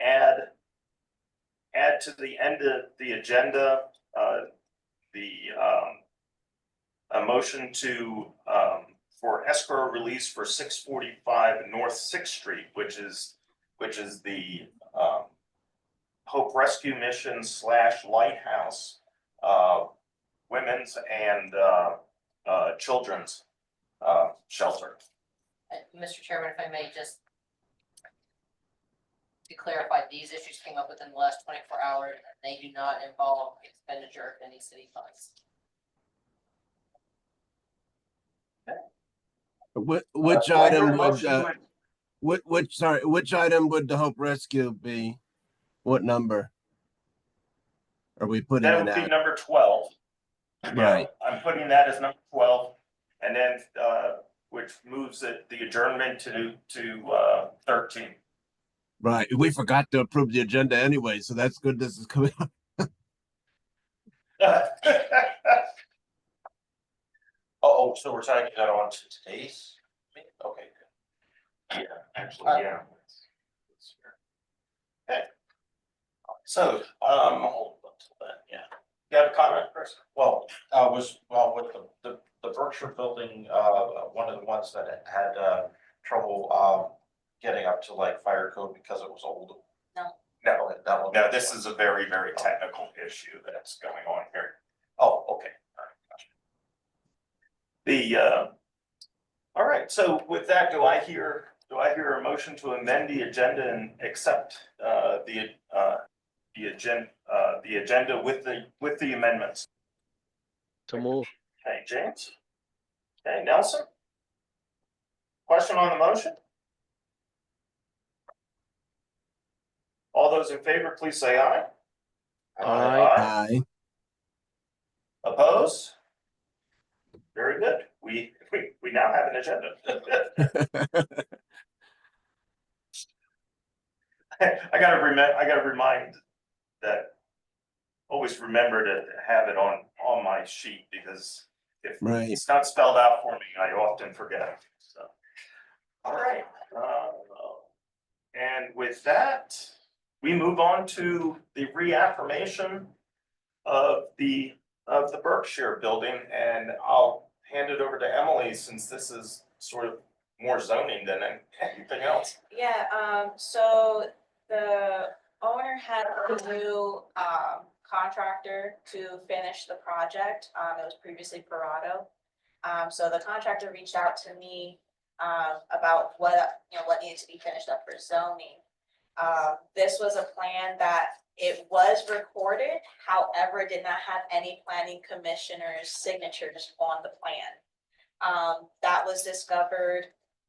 add to the end of the agenda a motion for escrow release for 645 North 6th Street, which is the Hope Rescue Mission / Lighthouse women's and children's shelter. Mr. Chairman, if I may just to clarify, these issues came up within the last 24 hours. And they do not involve expenditure of any city funds. Which Do I hear a item would, motion to- which item would the Hope Rescue be? What number? Are we putting That in would be that? number 12. Right. I'm putting that as number 12, and then, which moves it, the adjournment to 13. Right. We forgot to approve the agenda anyway, so that's good. This is coming up. Oh, so we're taking that on to today's meeting? Okay, good. Yeah, actually, yeah. Okay. So, Hold on till then, yeah. you have a comment, Chris? Well, with the Berkshire building, one of the ones that had trouble getting up to like fire code because it was old. No, That one. no, this is a very, very technical issue that's going on here. Oh, okay. All right, so with that, do I hear a motion to amend the agenda and accept the agenda with the amendments? To move. Okay, James? Okay, Nelson? Question on the motion? All those in favor, please say aye. Aye. Aye. Opposed? Very good. We now have an agenda. I gotta remind that, always remember to have it on my sheet, because if Right. it's not spelled out for me, I often forget, so. All right, and with that, we move on to the reaffirmation of the Berkshire building, and I'll hand it over to Emily, since this is sort of more zoning than anything else. Yeah, so the owner had a new contractor to finish the project. It was previously Parado. So the contractor reached out to me about what needed to be finished up for zoning. This was a plan that it was recorded, however, did not have any planning commissioner's signatures on the plan. That was discovered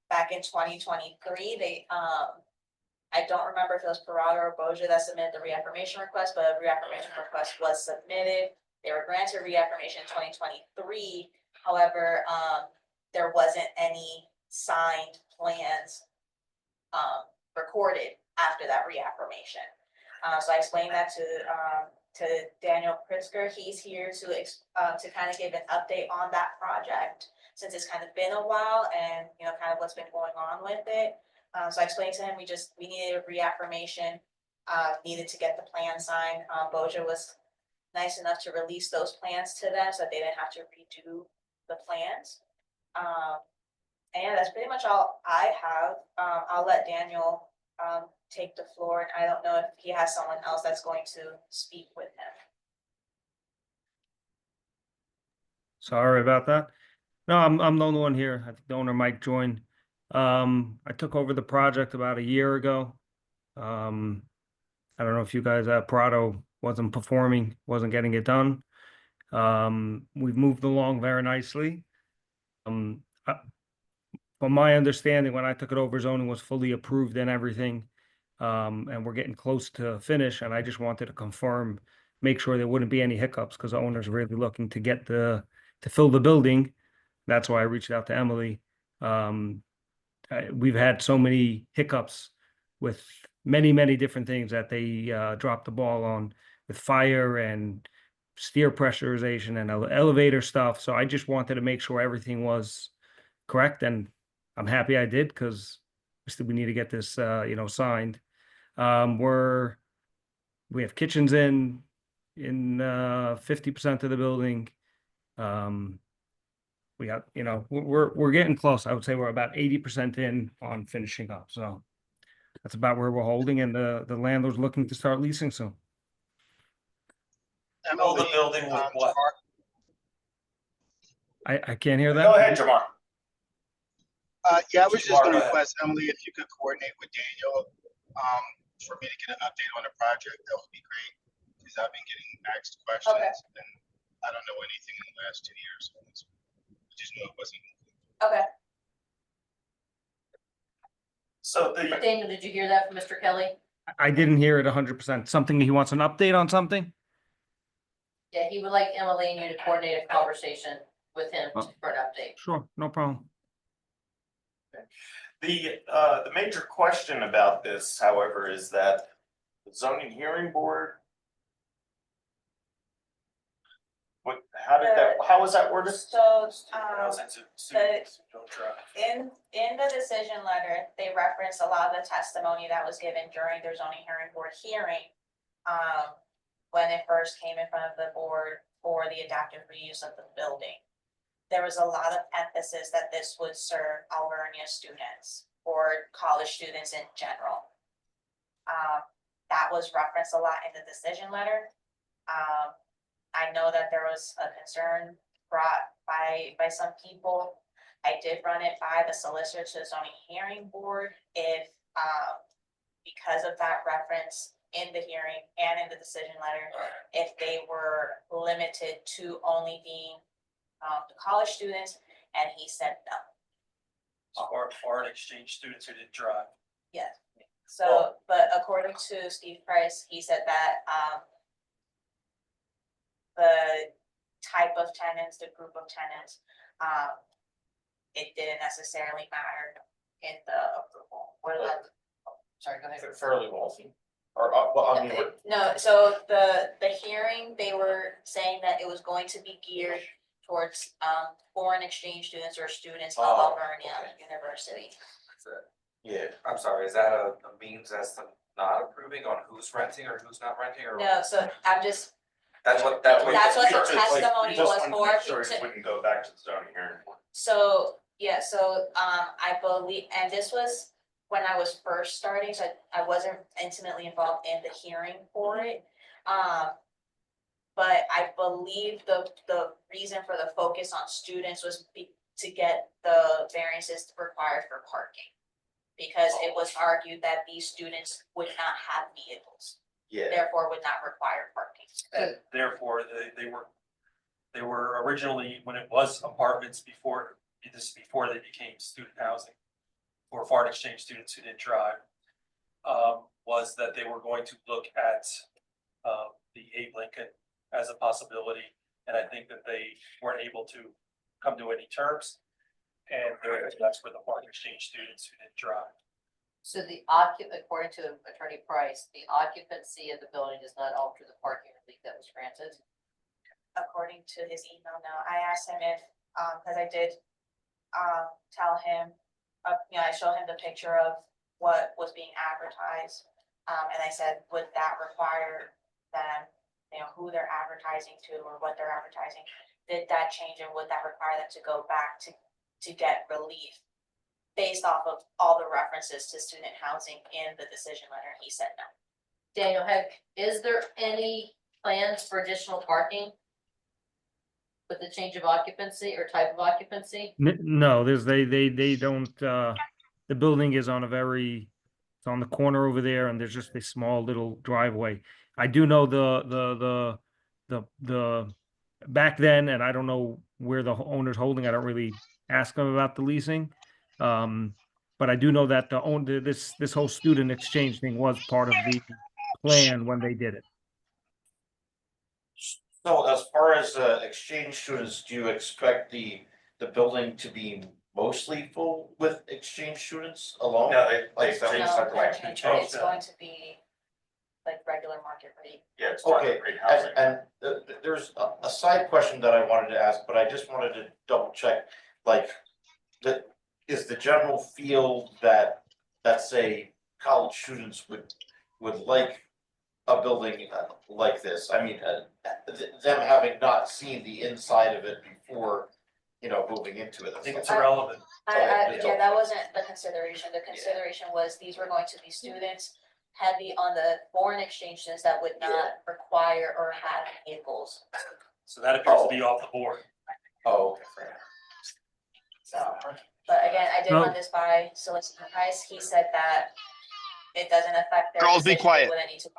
back in 2023. They, I don't remember if it was Parado or Boja that submitted the reaffirmation request, but a reaffirmation request was submitted. They were granted reaffirmation in 2023. However, there wasn't any signed plans recorded after that reaffirmation. So I explained that to Daniel Pritzker. He's here to kind of give an update on that project, since it's kind of been a while, and kind of what's been going on with it. So I explained to him we needed a reaffirmation, needed to get the plan signed. Boja was nice enough to release those plans to them, so that they didn't have to redo the plans. And yeah, that's pretty much all I have. I'll let Daniel take the floor, and I don't know if he has someone else that's going to speak with him. Sorry about that. No, I'm the only one here. I think the owner Mike joined. I took over the project about a year ago. I don't know if you guys Parado wasn't performing, wasn't getting it done. We've moved along very nicely. From my understanding, when I took it over, zoning was fully approved and everything. And we're getting close to finish, and I just wanted to confirm, make sure there wouldn't be any hiccups, because the owner's really looking to get to fill the building. That's why I reached out to Emily. We've had so many hiccups with many different things that they dropped the ball on, with fire and steer pressurization and elevator stuff. So I just wanted to make sure everything was correct, and I'm happy I did, because we need to get this signed. We have kitchens in 50% of the building. We got, we're getting close. I would say we're about 80% in on finishing up. So that's about where we're holding, and the landlord's looking to start leasing soon. Fill the building with what? I can't hear that. Go ahead, Jamar. Yeah, I was Mr. just gonna Barba. request, Emily, if you could coordinate with Daniel, for me to get an update on the project, that would be great. Because I've been getting asked questions Okay. and I don't know anything in the last 2 years. I just knew it wasn't. Okay, So the, Daniel, did you hear that from Mr. Kelly? I didn't hear it 100%. Something, he wants an update on something? Yeah, he would like Emily and you to coordinate a conversation with him Oh. for an update. Sure, no problem. the major question about this, however, is that the zoning hearing board. How was that worded? so, Students who don't drive. in the decision letter, they reference a lot of the testimony that was given during their zoning hearing board hearing. When it first came in front of the board for the adaptive reuse of the building. There was a lot of emphasis that this would serve Alvernia students or college students in general. That was referenced a lot in the decision letter. I know that there was a concern brought by some people. I did run it by the solicitor to the zoning hearing board if, because of that reference in the hearing and in the decision letter, if they were limited to only being the college students, and he said no. Foreign exchange students who didn't drive. Yes. So, but according to Steve Price, he said that the type of tenants, the group of tenants, it didn't necessarily matter in the approval. What about, sorry, go ahead. Fairly wealthy. Or, well, I mean, No, so the hearing, they were saying that it was going to be geared towards foreign exchange students or students of Oh, Alvernia okay. University. yeah. I'm sorry, is that a means as to not approving on who's renting or who's not renting or? No, so I'm just, That's what That's what the Just like, testimony we just was wanted to for, make sure to- it wouldn't go back to the zoning hearing board. so, yeah, so I believe, and this was when I was first starting, so I wasn't intimately involved in the hearing for it. But I believe the reason for the focus on students was to get the variances required for parking. Because it was argued that these students would not have vehicles, Yeah. therefore would not require parking. And therefore, they were originally, when it was apartments before, this is before they became student housing for foreign exchange students who didn't drive, was that they were going to look at the Abe Lincoln as a possibility. And I think that they weren't able to come to any terms. And that's for the foreign exchange students who didn't drive. So according to Attorney Price, the occupancy of the building does not alter the parking relief that was granted. According to his email now, I asked him if, cause I did, tell him, I showed him the picture of what was being advertised. And I said, would that require them, who they're advertising to or what they're advertising? Did that change and would that require them to go back to get relief? Based off of all the references to student housing in the decision letter, he said no. Daniel, is there any plans for additional parking? With the change of occupancy or type of occupancy? No, they don't, the building is on it's on the corner over there and there's just a small little driveway. I do know the back then, and I don't know where the owner's holding, I don't really ask them about the leasing. But I do know that this whole student exchange thing was part of the plan when they did it. So as far as exchange students, do you expect the building to be mostly full with exchange students alone? No, they Like, changed that No, was that they're direction. changing. It's going to be like regular market rate. Yeah, it's Okay, market rate housing. and there's a side question that I wanted to ask, but I just wanted to double check, like, is the general feel that, say, college students would like a building like this? I mean, them having not seen the inside of it before, moving into it. I think it's irrelevant. Yeah, that wasn't the consideration. The consideration was these were going to be students heavy on the foreign exchange students that would not require or have vehicles. So that appears to be off the board. Oh, okay, fair enough. So, But again, I did No. run this by Solicitor Price. He said that it doesn't affect their Girls, be decision. They quiet. wouldn't need to.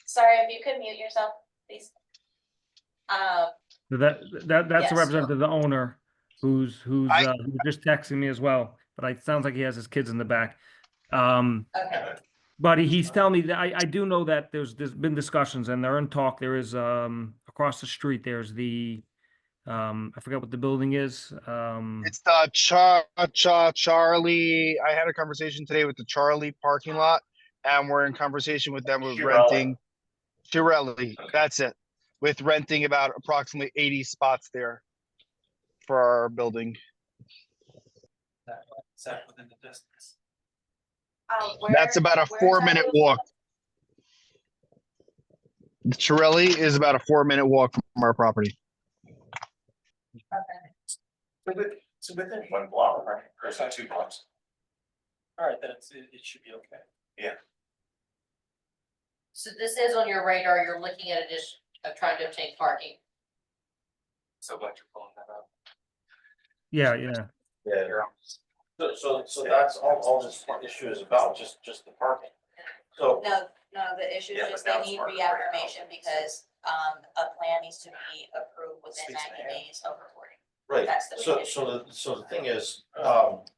Sorry, if you could mute yourself, please. So that's Yes. a representative of the owner who's who was just texting me as well, but it sounds like he has his kids in the back. Okay. But he's telling me that I do know that there's been discussions and they're in talk. There is across the street, there's the I forget what the building is. It's the Charlie. I had a conversation today with the Charlie parking lot, and we're in conversation with them with renting. Chirelli, that's it. With renting about approximately 80 spots there for our building. Is that within the distance? That's about a 4-minute walk. Chirelli is about a 4-minute walk from our property. It's within 1 block, right? Or is that 2 blocks? All right, then it should be okay. Yeah. So this is on your radar, you're looking at trying to obtain parking. So glad you're pulling that up. Yeah. Yeah. So that's all this issue is about, just the parking. So, No, the issue Yeah, is just but now they it's need part of the reaffirmation because a plan needs to be approved within Speaks to 90 him. days of reporting. right, That's the big issue. so the thing is,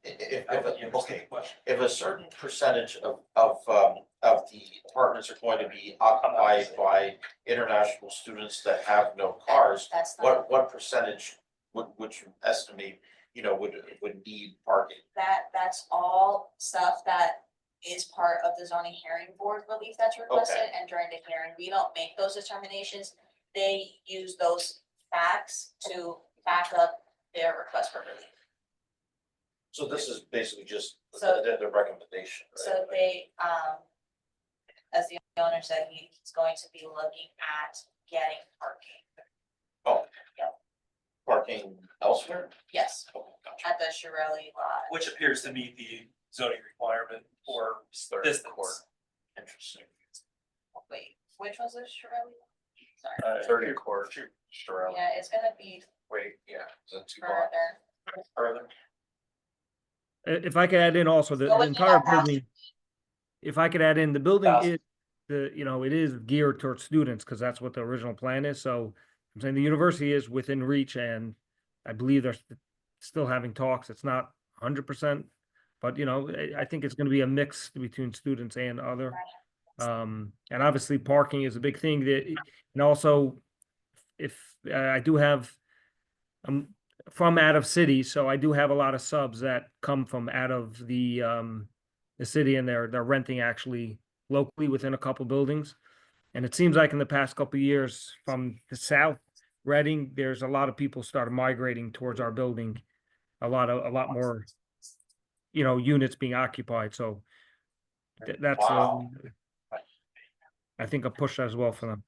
if I think you understand the question. if a certain percentage of the apartments are going to be occupied by international students that have no cars, That's not, what percentage would you estimate, would need parking? that's all stuff that is part of the zoning hearing board relief that's requested, and during the hearing, we don't make those determinations. They use those facts to back up their request for relief. So this is basically just So- the recommendation, right? So they, as the owner said, he's going to be looking at getting parking. Parking elsewhere? Yes, Okay, gotcha. at the Shirelli lot. Which appears to meet the zoning requirement for Third distance. court. Interesting. Wait, which was the Shirelli? Sorry, 30 court, sure. yeah, it's gonna be Wait, yeah, is that 2 blocks? further. If I could add in also the So what entire you have- building. If I could add in, the building Thousand. is it is geared towards students because that's what the original plan is. So I'm saying the university is within reach, and I believe they're still having talks. It's not 100%, but I think it's going to be a mix between students and other. And obviously parking is a big thing and also if I do have, from out of city, so I do have a lot of subs that come from out of the city, and they're renting actually locally within a couple buildings. And it seems like in the past couple of years from the south, Reading, there's a lot of people started migrating towards our building. A lot more, units being occupied. So that's Wow. I think a push as well for them.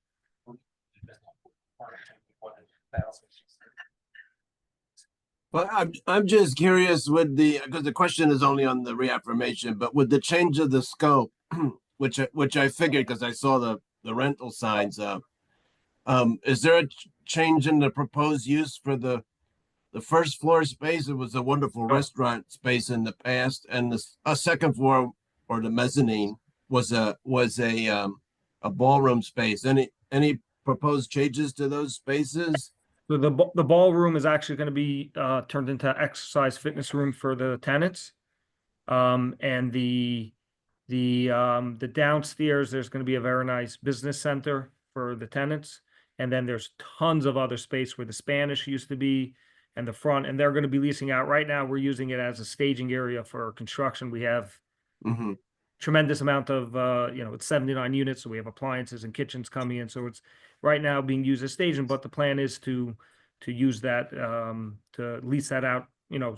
Well, I'm just curious with because the question is only on the reaffirmation, but with the change of the scope, which I figured because I saw the rental signs up, is there a change in the proposed use for the first floor space? It was a wonderful restaurant space in the past, and the second floor or the mezzanine was a ballroom space. Any proposed changes to those spaces? So the ballroom is actually going to be turned into exercise fitness room for the tenants. And the downstairs, there's going to be a very nice business center for the tenants. And then there's tons of other space where the Spanish used to be and the front, and they're going to be leasing out. Right now, we're using it as a staging area for construction. We have tremendous amount of, it's 79 units. So we have appliances and kitchens coming in. So it's right now being used as staging, but the plan is to use that, to lease that out,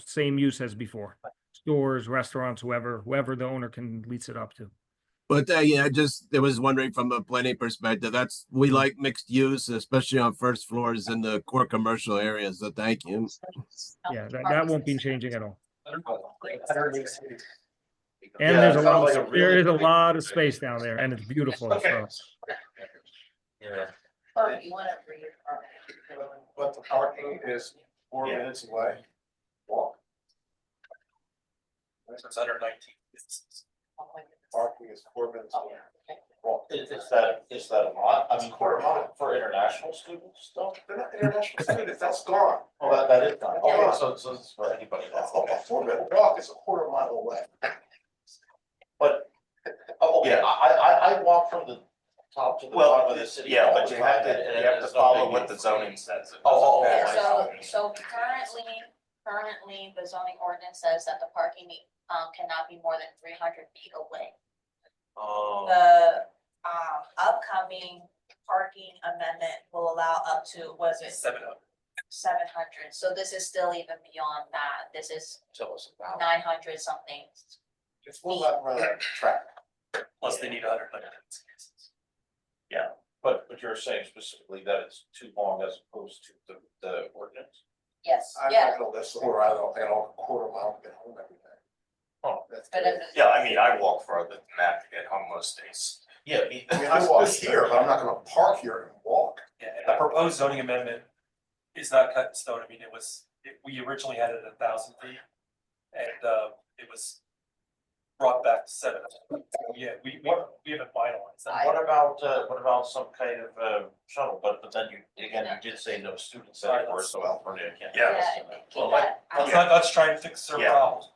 same use as before. Stores, restaurants, whoever the owner can lease it up to. But I was wondering from a planning perspective, we like mixed use, especially on first floors in the core commercial areas. So thank you. Yeah, that won't be changing at all. And Yeah, there's it a sounds lot, like a there really is a big- lot of space down there, and it's beautiful. Okay. So. Yeah. Or you want to read it? But the parking is 4 minutes away. walk? It's under 19. Parking is 4 minutes. Well, is that a lot? I mean, quarter mile for international students, though? They're not international students, that's gone. Oh, that is not. Yeah. Okay, so it's for anybody. A 4 minute walk is a quarter mile away. But, oh, yeah, I walk from the top to the Well, bottom of the city. yeah, all but the you have time, to, and you have to it's no follow big what deal the for me. zoning says. It Oh, doesn't Yeah, pass so, zoning. so currently, the zoning ordinance says that the parking, cannot be more than 300 feet away. Oh, The, upcoming parking amendment will allow up to, was it 700. 700? So this is still even beyond that. This is tell us about. 900 something. It's one lap run on track. Plus they need 100. But you're saying specifically that it's too long as opposed to the ordinance? Yes, I Yeah. know that's where I don't, a quarter mile to get home every day. Oh, That's. but good. Yeah, I mean, I walk further than that to get home most days. yeah. I mean, I walk here, but I'm not gonna park here and walk. Yeah, and the proposed zoning amendment is not cut in stone. I mean, we originally had it at 1,000 feet. And it was brought back to 700. Yeah, we haven't finalized that. What about some kind of shuttle, but then you did say no students anymore, so Alberta can't. Yeah. Keep Well, that. Let's try and fix their Yeah. problems.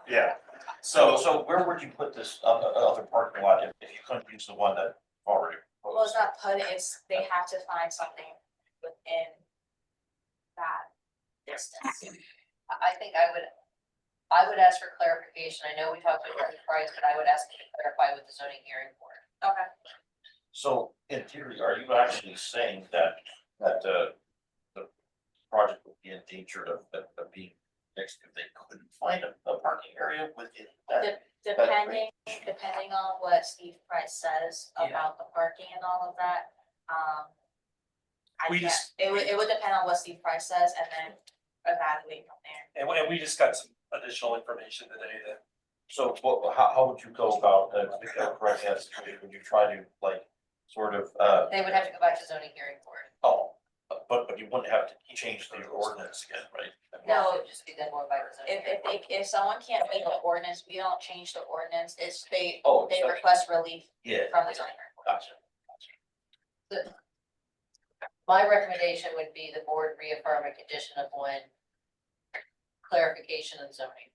Yeah, So where would you put this other parking lot if you couldn't use the one that already? Well, it's not put, it's, they have to find something within that distance. I think I would ask for clarification. I know we talked about the price, but I would ask you to clarify with the zoning hearing board. Okay. So in theory, are you actually saying that the project would be in danger of being fixed if they couldn't find a parking area within that? Depending on what Steve Price says Yeah. about the parking and all of that, We it would depend on what Steve Price says and then evaluate from there. And we just got some additional information today that So how would you go about correcting that situation? Would you try to sort of They would have to go back to zoning hearing board. but you wouldn't have to change the ordinance again, right? No. It would just be then more by the zoning. If someone can't meet the ordinance, we don't change the ordinance, it's they Oh, they so- request relief Yeah. from the zoning board. Gotcha. My recommendation would be the board reaffirm a condition of one clarification of zoning.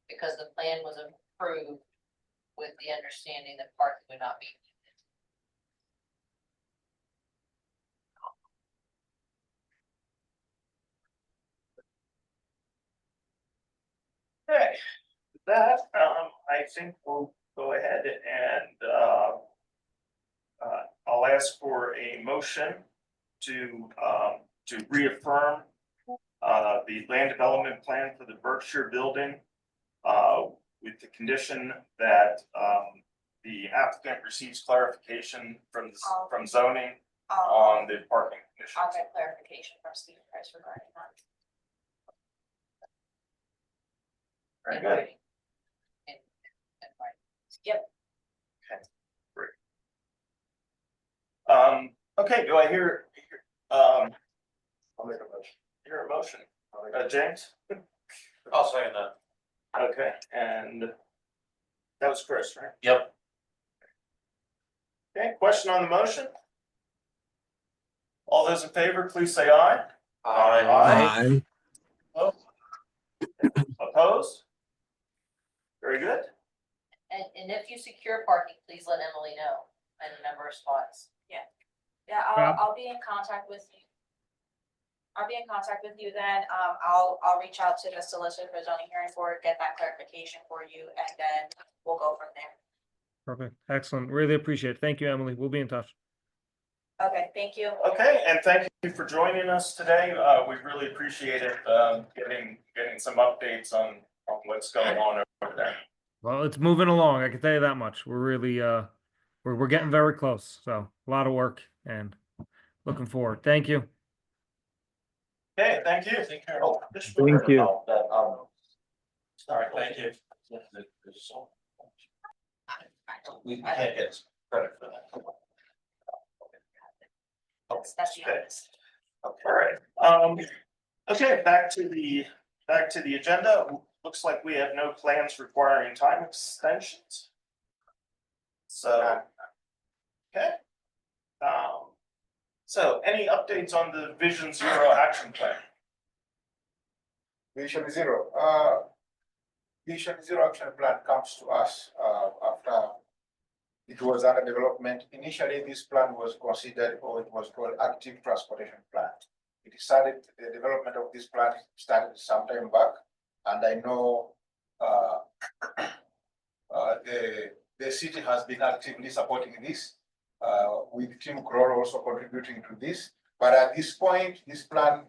Because the plan was approved with the understanding that parking would not be. okay. That, I think we'll go ahead and, I'll ask for a motion to reaffirm the land development plan for the Berkshire building with the condition that the applicant receives clarification from zoning on the parking conditions. I'll get clarification from Steve Price regarding that. Very in good. writing. In writing. Yep. Okay, do I hear, I'll make a motion. hear a motion? James? I'll second that. Okay, and that was Chris, right? Yep. Okay, question on the motion? All those in favor, please say aye. Aye. Opposed? Very good. And if you secure parking, please let Emily know and the number of spots. Yeah, I'll be in contact with you. I'll be in contact with you then. I'll reach out to the solicitor for zoning hearing board, get that clarification for you, and then we'll go from there. Perfect. Excellent. Really appreciate it. Thank you, Emily. We'll be in touch. Okay, thank you. Okay, and thank you for joining us today. We really appreciate it, getting some updates on what's going on over there. Well, it's moving along. I can tell you that much. We're really, we're getting very close. So a lot of work and looking forward. Thank you. Okay, thank you. take care. Oh, Thank you. Sorry, Thank you. We can't get credit for that. That's the honest. All right, Okay, back to the agenda. Looks like we have no plans requiring time extensions. So, okay. So any updates on the Vision Zero action plan? Vision Zero, Vision Zero action plan comes to us, after it was under development. Initially, this plan was considered, or it was called active transportation plan. We decided the development of this plan started some time back, and I know, the city has been actively supporting this, with Tim Kroll also contributing to this. But at this point, this plan,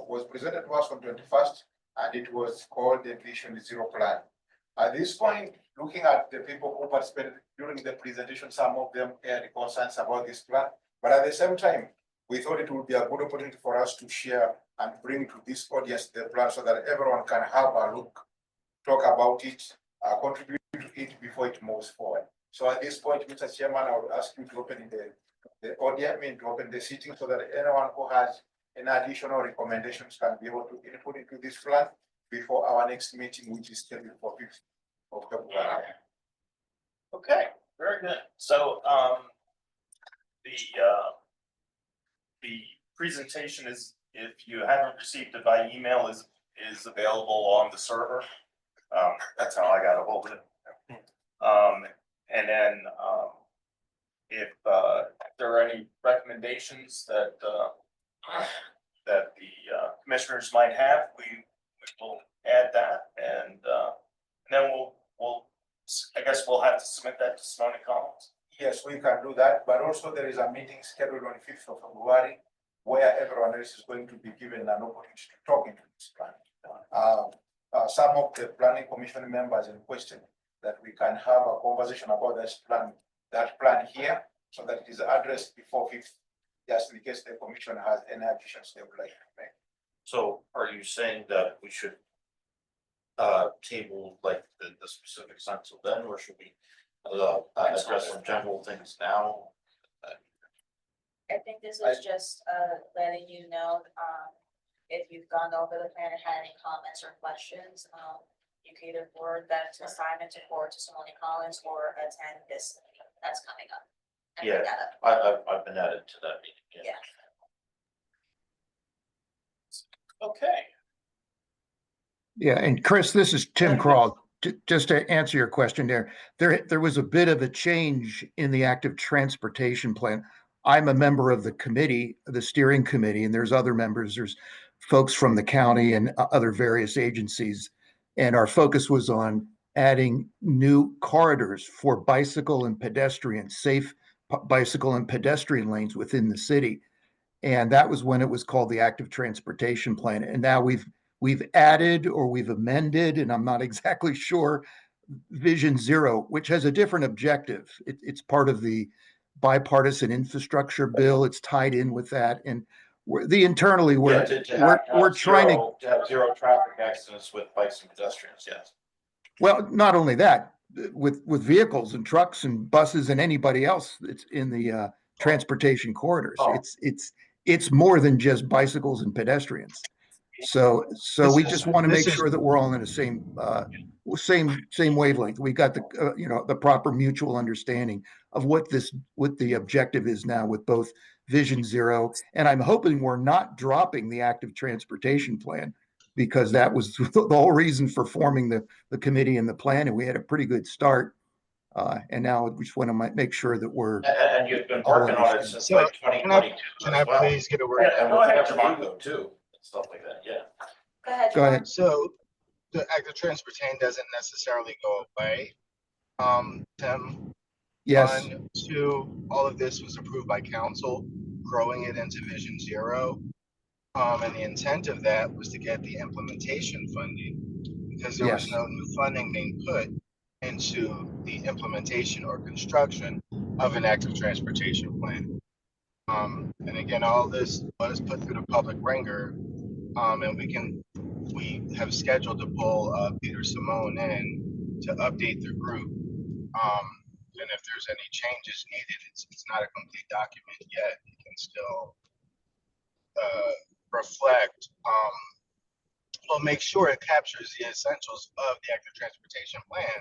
was presented to us on 21st, and it was called the Vision Zero plan. At this point, looking at the people who participated during the presentation, some of them had concerns about this plan. But at the same time, we thought it would be a good opportunity for us to share and bring to this audience the plan so that everyone can have a look, talk about it, contribute to it before it moves forward. So at this point, Mr. Chairman, I would ask you to open the audience, to open the sitting so that anyone who has any additional recommendations can be able to input into this plan before our next meeting, which is scheduled for 5th of February. Okay, very good. So, the presentation is, if you haven't received it by email, is available on the server. That's how I got a hold of it. And then, if there are any recommendations that the commissioners might have, we will add that, and then I guess we'll have to submit that to Simone Collins. Yes, we can do that, but also there is a meeting scheduled on 5th of February where everyone else is going to be given an opportunity to talk into this plan. Some of the planning commission members requested that we can have a conversation about that plan here, so that it is addressed before 5th, just in case the commission has any additions they would like to make. So are you saying that we should table like the specifics until then, or should we address some general things now? I think this is just letting you know, if you've gone over the plan and had any comments or questions, you can either forward that to Simon to forward to Simone Collins or attend this meeting that's coming up. And Yeah, pick that up. I've been added to that meeting. Yeah. Okay. Yeah, and Chris, this is Tim Kroll. Just to answer your question there was a bit of a change in the active transportation plan. I'm a member of the committee, the steering committee, and there's other members. There's folks from the county and other various agencies. And our focus was on adding new corridors for bicycle and pedestrian, safe bicycle and pedestrian lanes within the city. And that was when it was called the active transportation plan. And now we've added, or we've amended, and I'm not exactly sure, Vision Zero, which has a different objective. It's part of the bipartisan infrastructure bill. It's tied in with that. And we're trying to have zero traffic accidents with bikes and pedestrians. Yes. Well, not only that, with vehicles and trucks and buses and anybody else that's in the transportation corridors. It's more than just bicycles and pedestrians. So we just want to make sure that we're all in the same wavelength. We got the proper mutual understanding of what the objective is now with both Vision Zero, and I'm hoping we're not dropping the active transportation plan, because that was the whole reason for forming the committee and the plan, and we had a pretty good start. And now we just want to make sure that we're. And you've been working on it since like 2022. Can I please get a word? Yeah, and we'll have Geronimo too, and stuff like that. Yeah. Go ahead. Go ahead. So the active transportation doesn't necessarily go away. Tim. Yes. 1, 2, all of this was approved by council, growing it into Vision Zero. And the intent of that was to get the implementation funding, because there was no new funding being put into the implementation or construction of an active transportation plan. And again, all this was put through the public ringer, and we have scheduled to pull Peter Simone in to update the group. And if there's any changes needed, it's not a complete document yet. It can still reflect will make sure it captures the essentials of the active transportation plan.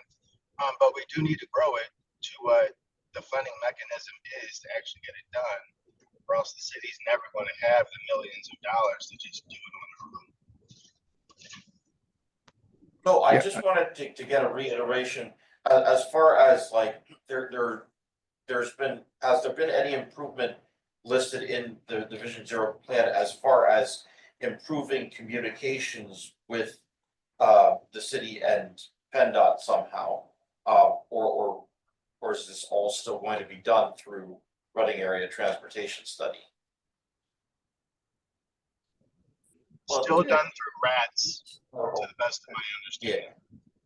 But we do need to grow it to what the funding mechanism is to actually get it done, or else the city's never going to have the millions of dollars to just do it on their own. No, I Yeah. just wanted to get a reiteration, as far as like, has there been any improvement listed in the Vision Zero plan as far as improving communications with the city and PennDOT somehow? Or is this all still going to be done through Reading Area Transportation Study? Still done through RATS, to the best of my understanding.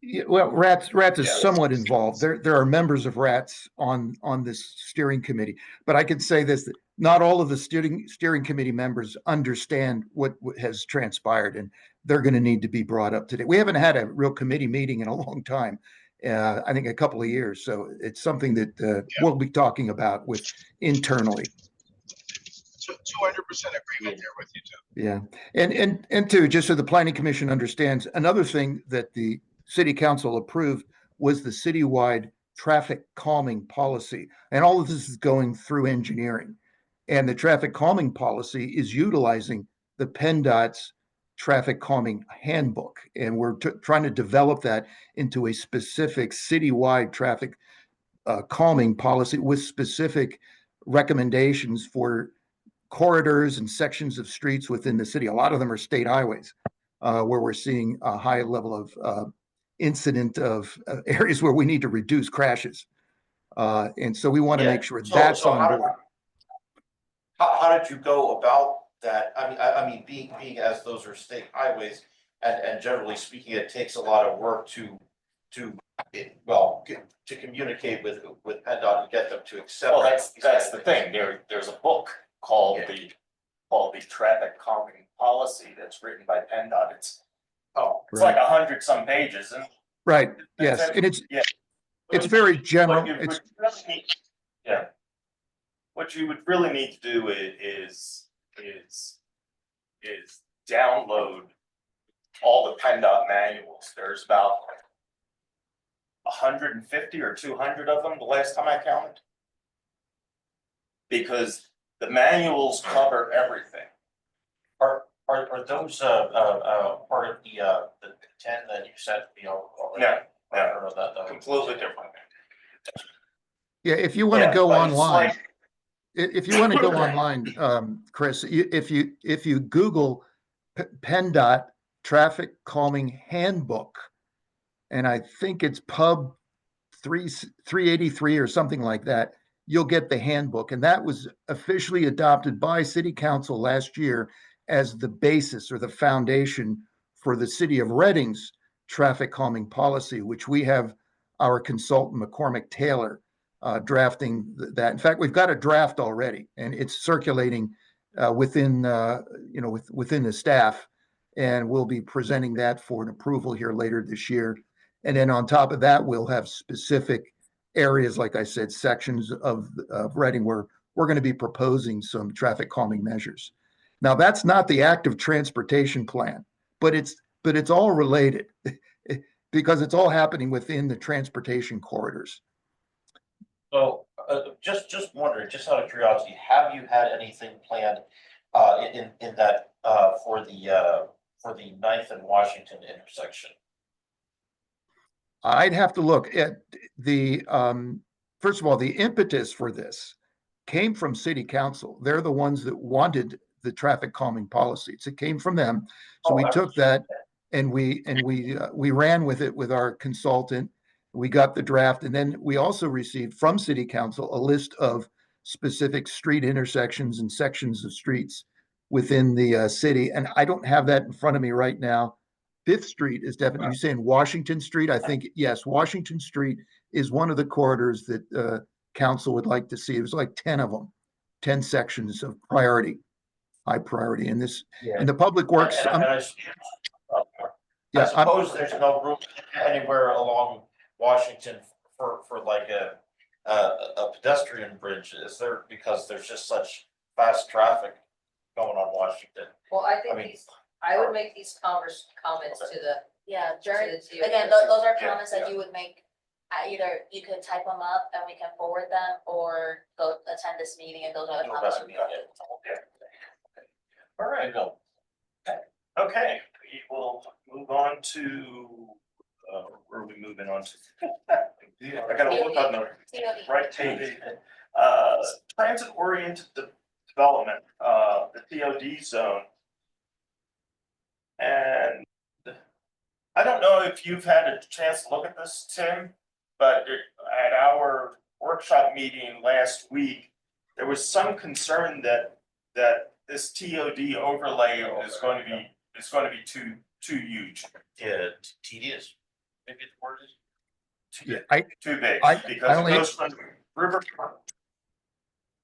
Yeah, well, RATS is Yeah. somewhat involved. There are members of RATS on this steering committee. But I can say this, that not all of the steering committee members understand what has transpired, and they're going to need to be brought up to date. We haven't had a real committee meeting in a long time, I think a couple of years. So it's something that we'll be talking about with internally. 200% agreement there with you too. Yeah, and too, just so the planning commission understands, another thing that the city council approved was the citywide traffic calming policy. And all of this is going through engineering. And the traffic calming policy is utilizing the PennDOT's traffic calming handbook. And we're trying to develop that into a specific citywide traffic calming policy with specific recommendations for corridors and sections of streets within the city. A lot of them are state highways, where we're seeing a high level of incident of areas where we need to reduce crashes. And so we want to make sure that's on board. How did you go about that? I mean, being as those are state highways, and generally speaking, it takes a lot of work to communicate with PennDOT and get them to accept. Well, that's the thing. There's a book called the traffic calming policy that's written by PennDOT. It's like 100 some pages, and right. Yes, and it's very general. What you would really need to do is download all the PennDOT manuals. There's about 150 or 200 of them the last time I counted, because the manuals cover everything. Are those part of the 10 that you said, already? No, completely different. Yeah, if you want to go but it's online, like- if you want to go online, Chris, if you Google PennDOT Traffic Calming Handbook, and I think it's Pub 383 or something like that, you'll get the handbook. And that was officially adopted by City Council last year as the basis or the foundation for the City of Reading's traffic calming policy, which we have our consultant McCormick Taylor drafting that. In fact, we've got a draft already, and it's circulating within within the staff, and we'll be presenting that for an approval here later this year. And then on top of that, we'll have specific areas, like I said, sections of Reading where we're going to be proposing some traffic calming measures. Now, that's not the active transportation plan, but it's all related because it's all happening within the transportation corridors. So, just wondering, just out of curiosity, have you had anything planned in that for the 9th and Washington intersection? I'd have to look at the first of all, the impetus for this came from City Council. They're the ones that wanted the traffic calming policies. It came from them. So we took that and we ran with it with our consultant. We got the draft, and then we also received from City Council a list of specific street intersections and sections of streets within the city. And I don't have that in front of me right now. 5th Street is definitely, you're saying Washington Street? I think, yes, Washington Street is one of the corridors that council would like to see. There's like 10 of them, 10 sections of priority, high priority in this. And the Public Works. I suppose there's no room anywhere along Washington for like a pedestrian bridge, is there? Because there's just such fast traffic going on Washington. Well, I think I would make these comments to the, Yeah, during, to the again, TOD. those are Yeah, comments that yeah. you would make. Either you could type them up and we can forward them, or go attend this meeting and those are the No, comments. that's we what make. we All right, go. okay, we will move on to, where are we moving on to? I gotta look on the TOD. right page. Transit-oriented development, the TOD zone. And I don't know if you've had a chance to look at this, Tim, but at our workshop meeting last week, there was some concern that this TOD overlay is going to be too huge, Yeah, tedious, maybe the word is. Yeah, I too big, I because it only- goes from river.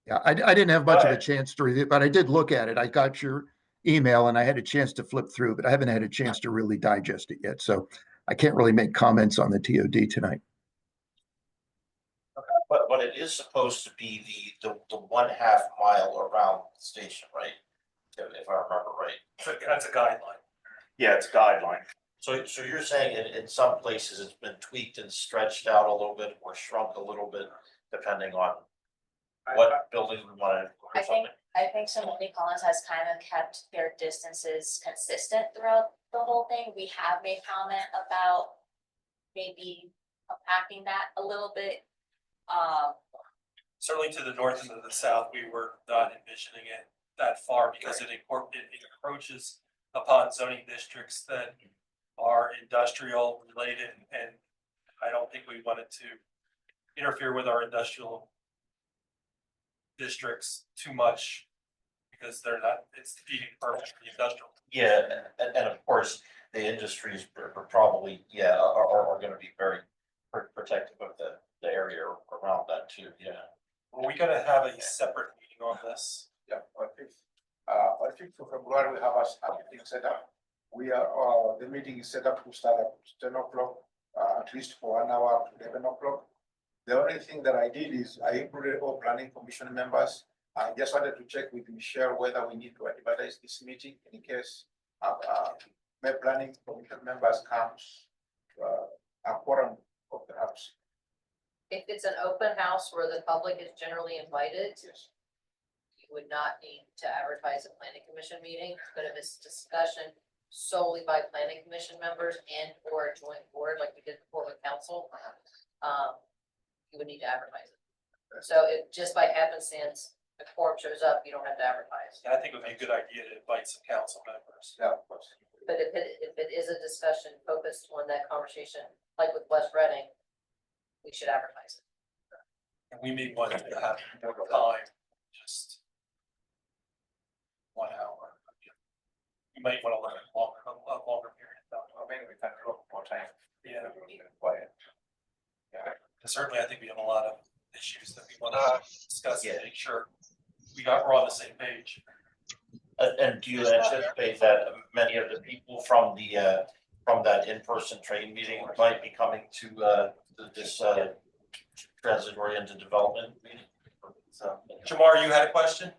Yeah, I didn't have much of a Right. chance to read it, but I did look at it. I got your email and I had a chance to flip through, but I haven't had a chance to really digest it yet. So I can't really make comments on the TOD tonight. But it is supposed to be the 1/2 mile around the station, right? If I remember right. That's a guideline. Yeah, it's a guideline. So you're saying in some places it's been tweaked and stretched out a little bit or shrunk a little bit, depending on what buildings we want to or something? I think Simone Collins has kind of kept their distances consistent throughout the whole thing. We have made comment about maybe unpacking that a little bit. Certainly to the north and to the south, we were not envisioning it that far because it encroaches upon zoning districts that are industrial related, and I don't think we wanted to interfere with our industrial districts too much because they're not, it's defeating the purpose for the industrial. Yeah, and of course, the industries are probably, are gonna be very protective of the area around that too, yeah. Well, we gotta have a separate meeting on this. Yeah, I think for February, we have a meeting set up. We are, the meeting is set up to start at 10 o'clock, at least for 1 hour to 11 o'clock. The only thing that I did is I included all planning commission members. I just wanted to check with Michelle whether we need to advertise this meeting in case my planning commission members comes a quorum of the house. If it's an open house where the public is generally invited, Yes. you would not need to advertise a planning commission meeting, but if it's discussion solely by planning commission members and or a joint board, like we did before with council, you would need to advertise it. So if just by happenstance, the quorum shows up, you don't have to advertise. And I think it would be a good idea to invite some council members. Yeah, of course. But if it is a discussion focused on that conversation, like with West Reading, we should advertise it. And we may want to have more time, just 1 hour. You might want to look at a longer period of time. Maybe we can look more time. Yeah. Quiet. Certainly, I think we have a lot of issues that we want to discuss and make sure we're on the same page. And do you anticipate that many of the people from that in-person training meeting might be coming to this transit-oriented development meeting? So, Jamar, you had a question?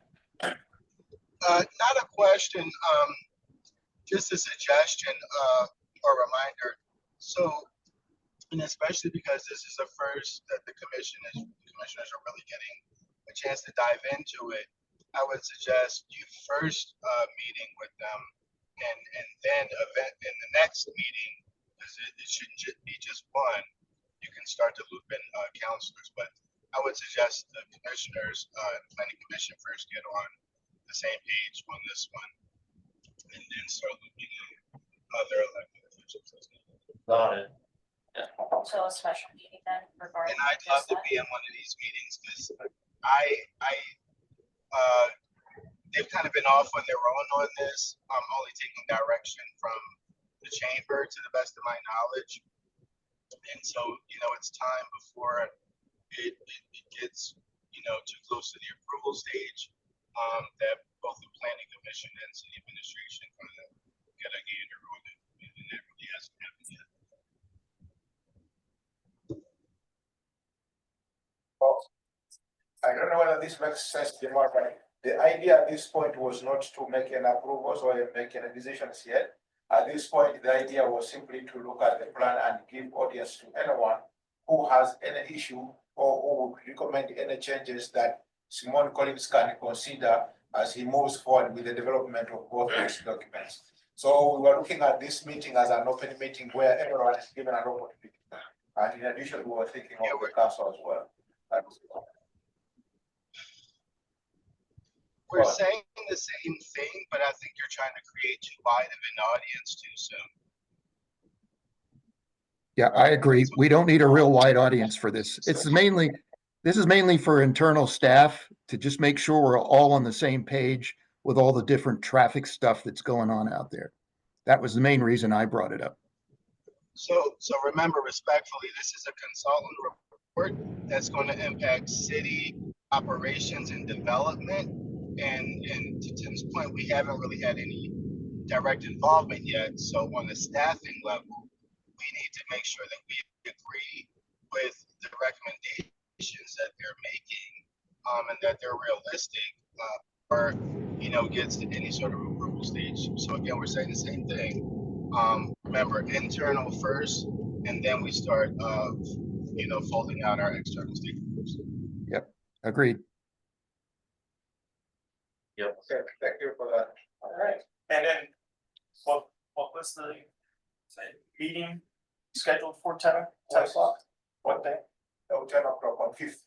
Not a question, just a suggestion, or reminder. So, and especially because this is the first that the commissioners are really getting a chance to dive into it, I would suggest you first meeting with them and then event in the next meeting, because it shouldn't be just one. You can start to loop in counselors, but I would suggest the commissioners, planning commission first get on the same page on this one, and then start looping in other elected officials. Got it. So a special meeting then regarding. And I'd love to be in one of these meetings because they've kind of been off on their own on this. I'm only taking direction from the chamber to the best of my knowledge. And so, it's time before it gets, too close to the approval stage, that both the planning commission and city administration kind of get a gander on it. And that really hasn't happened yet. Well, I don't know whether this makes sense, Jamar, but The idea at this point was not to make any approvals or make any decisions yet. At this point, the idea was simply to look at the plan and give audience to anyone who has any issue or who would recommend any changes that Simon Collins can consider as he moves forward with the development of both those documents. So we were looking at this meeting as an open meeting where everyone is given an opportunity. And in addition, we were thinking of the council as well. We're saying the same thing, but I think you're trying to create too wide of an audience too soon. Yeah, I agree. We don't need a real wide audience for this. This is mainly for internal staff to just make sure we're all on the same page with all the different traffic stuff that's going on out there. That was the main reason I brought it up. So remember respectfully, this is a consultant report that's going to impact city operations and development. And to Tim's point, we haven't really had any direct involvement yet. So on the staffing level, we need to make sure that we agree with the recommendations that they're making, and that they're realistic, or gets to any sort of approval stage. So again, we're saying the same thing. Remember, internal first, and then we start, folding out our external stakeholders. Yep, agreed. Yep. Okay, thank you for that. All right, and then what was the meeting scheduled for 10 o'clock? What day? Oh, 10 o'clock on 5th.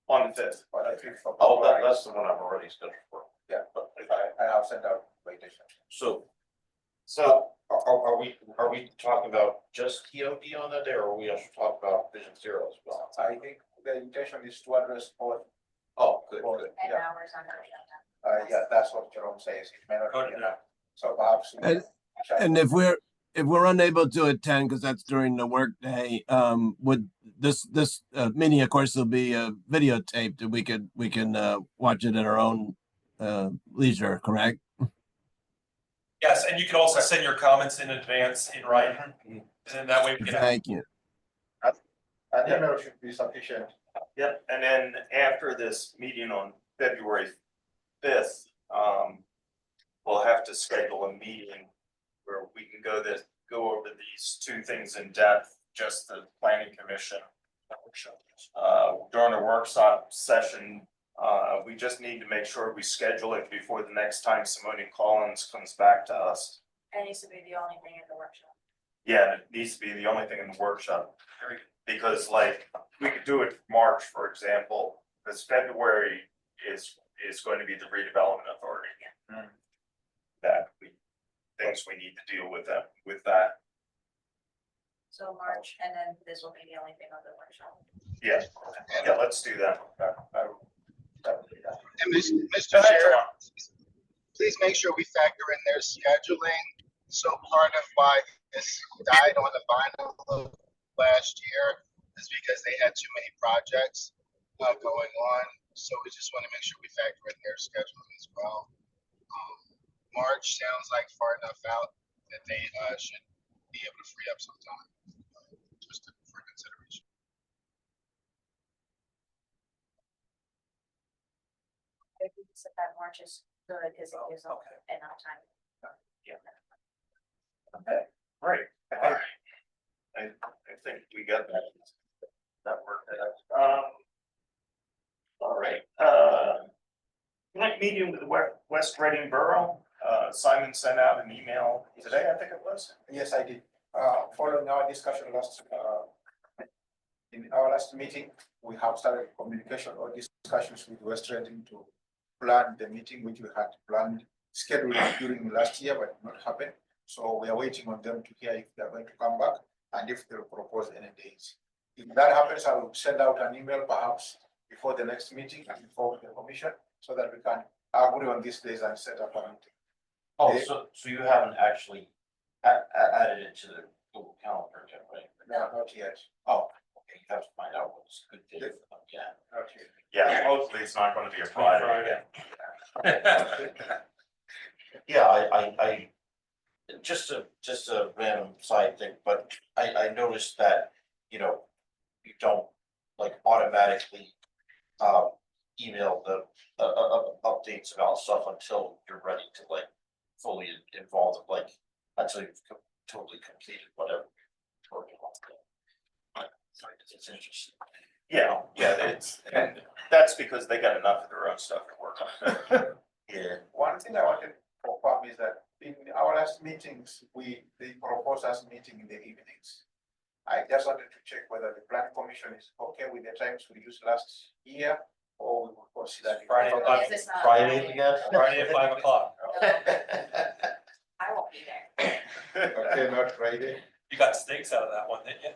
On the 5th. On the 5th of Oh, February. that's the one I've already scheduled for. Yeah, but I have sent out invitation. So are we talking about just TOD on that day, or are we also talk about Vision Zero as well? I think the intention is to address both. Oh, good. And Yeah. hours on our agenda. Yeah, that's what Jerome says. It may not be enough. So perhaps. And if we're unable to attend, because that's during the workday, would this meeting, of course, will be videotaped, and we can watch it at our own leisure, correct? Yes, and you can also send your comments in advance in writing, and that way we can. Thank you. An email should be sufficient. Yep, and then after this meeting on February 5th, we'll have to schedule a meeting where we can go over these two things in depth, just the planning commission. During a workshop session, we just need to make sure we schedule it before the next time Simone Collins comes back to us. It needs to be the only thing in the workshop. Yeah, it needs to be the only thing in the workshop. Because like, we could do it March, for example, because February is going to be the redevelopment authority. Things we need to deal with that. So March, and then this will be the only thing on the workshop. Yeah, let's do that. And Mr. Chair, please make sure we factor in their scheduling. So part of why this died on the vine last year is because they had too many projects going on. So we just want to make sure we factor in their scheduling as well. March sounds like far enough out that they should be able to free up some time just for consideration. If we said that March is good, because it gives them enough time. Okay, great. I think we got that worked out. All right, meeting with the West Reading Borough. Simon sent out an email today, I think it was. Yes, I did. Following our discussion in our last meeting, we have started communication or discussions with West Reading to plan the meeting which we had planned, scheduled during last year, but not happened. So we are waiting on them to hear if they are going to come back and if they will propose any dates. If that happens, I will send out an email perhaps before the next meeting and inform the commission so that we can agree on these days and set up a meeting. Oh, so you haven't actually added it to the Google Calendar yet, right? No, not yet. Oh, okay, you have to find out what's a good day for them, yeah. Not yet. Yeah, hopefully it's not going to be a Friday. Yeah, I just a random side thing, but I noticed that, you don't like automatically email the, updates about stuff until you're ready to like fully involve, like, until you've totally completed whatever. you're working on. It's interesting. Yeah, and that's because they got enough of their own stuff to work on. Yeah. One thing I wanted to confirm is that in our last meetings, they proposed us meeting in the evenings. I just wanted to check whether the plan commission is okay with the times we used last year, or we will consider. Friday, Yes, it's not Friday again? Friday at 5 o'clock. I won't be there. Okay, not Friday. You got steaks out of that one, didn't you?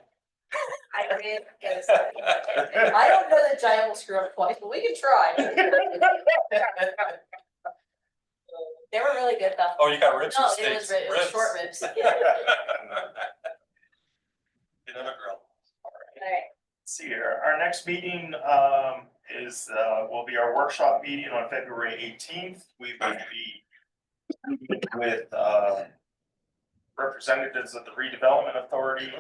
I did get it. I don't know that Giant will screw up twice, but we can try. They were really good though. Oh, you got ribs No, and it was, steaks. it was short ribs. Get on a grill. Alright, See here, our next meeting, will be our workshop meeting on February 18th. We will be with, representatives of the redevelopment authority,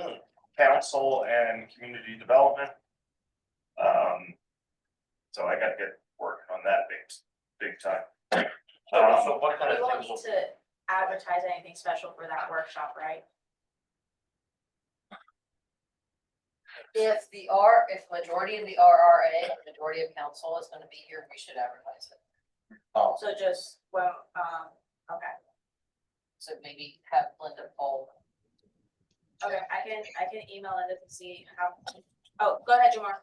council, and community development. So I gotta get working on that big time. So what kind We of won't things need will? to advertise anything special for that workshop, right? if majority of the RRA, and majority of council is gonna be here, we should advertise it. Oh, So just, well, okay, So maybe have Linda poll. okay, I can email Linda to see how, oh, go ahead, Jamar.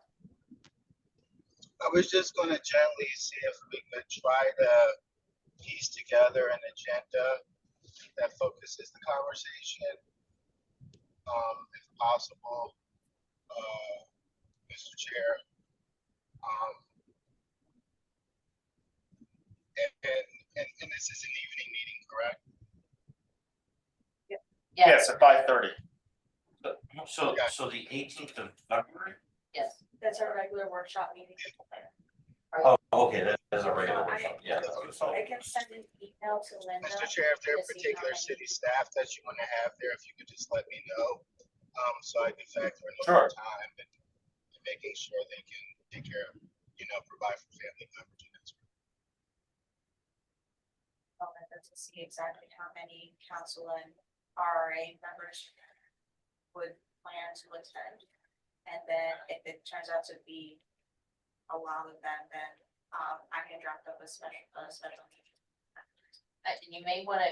I was just gonna gently see if we could try to piece together an agenda that focuses the conversation. If possible, Mr. Chair. And this is an evening meeting, correct? Yes, at 5:30. So the 18th of February? Yes. That's our regular workshop meeting. Oh, okay, that is a regular workshop, yeah. I can send an email to Linda. Mr. Chair, if there are to see how particular many- city staff that you want to have there, if you could just let me know. So I can factor in Sure. over time and making sure they can take care of, provide for family members. Linda to see exactly how many council and RRA members would plan to attend. And then if it turns out to be a lot of them, then I can draft up a special meeting. And you may wanna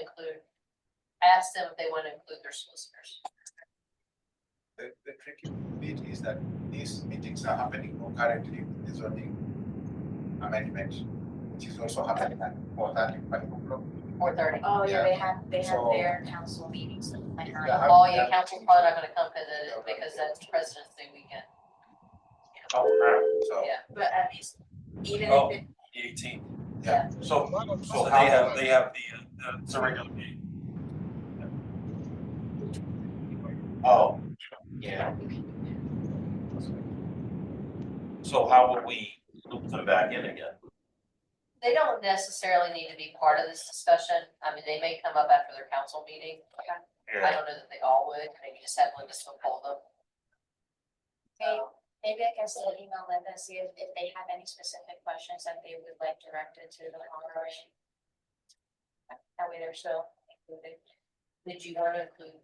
ask them if they wanna include their solicitors. The tricky bit is that these meetings are happening concurrently with the zoning amendment, which is also happening at 4:35. 4:30. Oh, yeah, Yeah. they have So- their council meetings. Yeah. Oh, yeah, council's probably not gonna come because that's President's Day weekend. So, Yeah. But at least, even Oh, if it, 18th. yeah. So So how, they have it's a regular meeting. oh, yeah. So how would we loop them back in again? They don't necessarily need to be part of this discussion. I mean, they may come up after their council meeting. I don't know that they all would. Maybe just have Linda still poll them. maybe I can still email Linda and see if they have any specific questions that they would like directed to the RRA. That way they're still included. Did you want to include,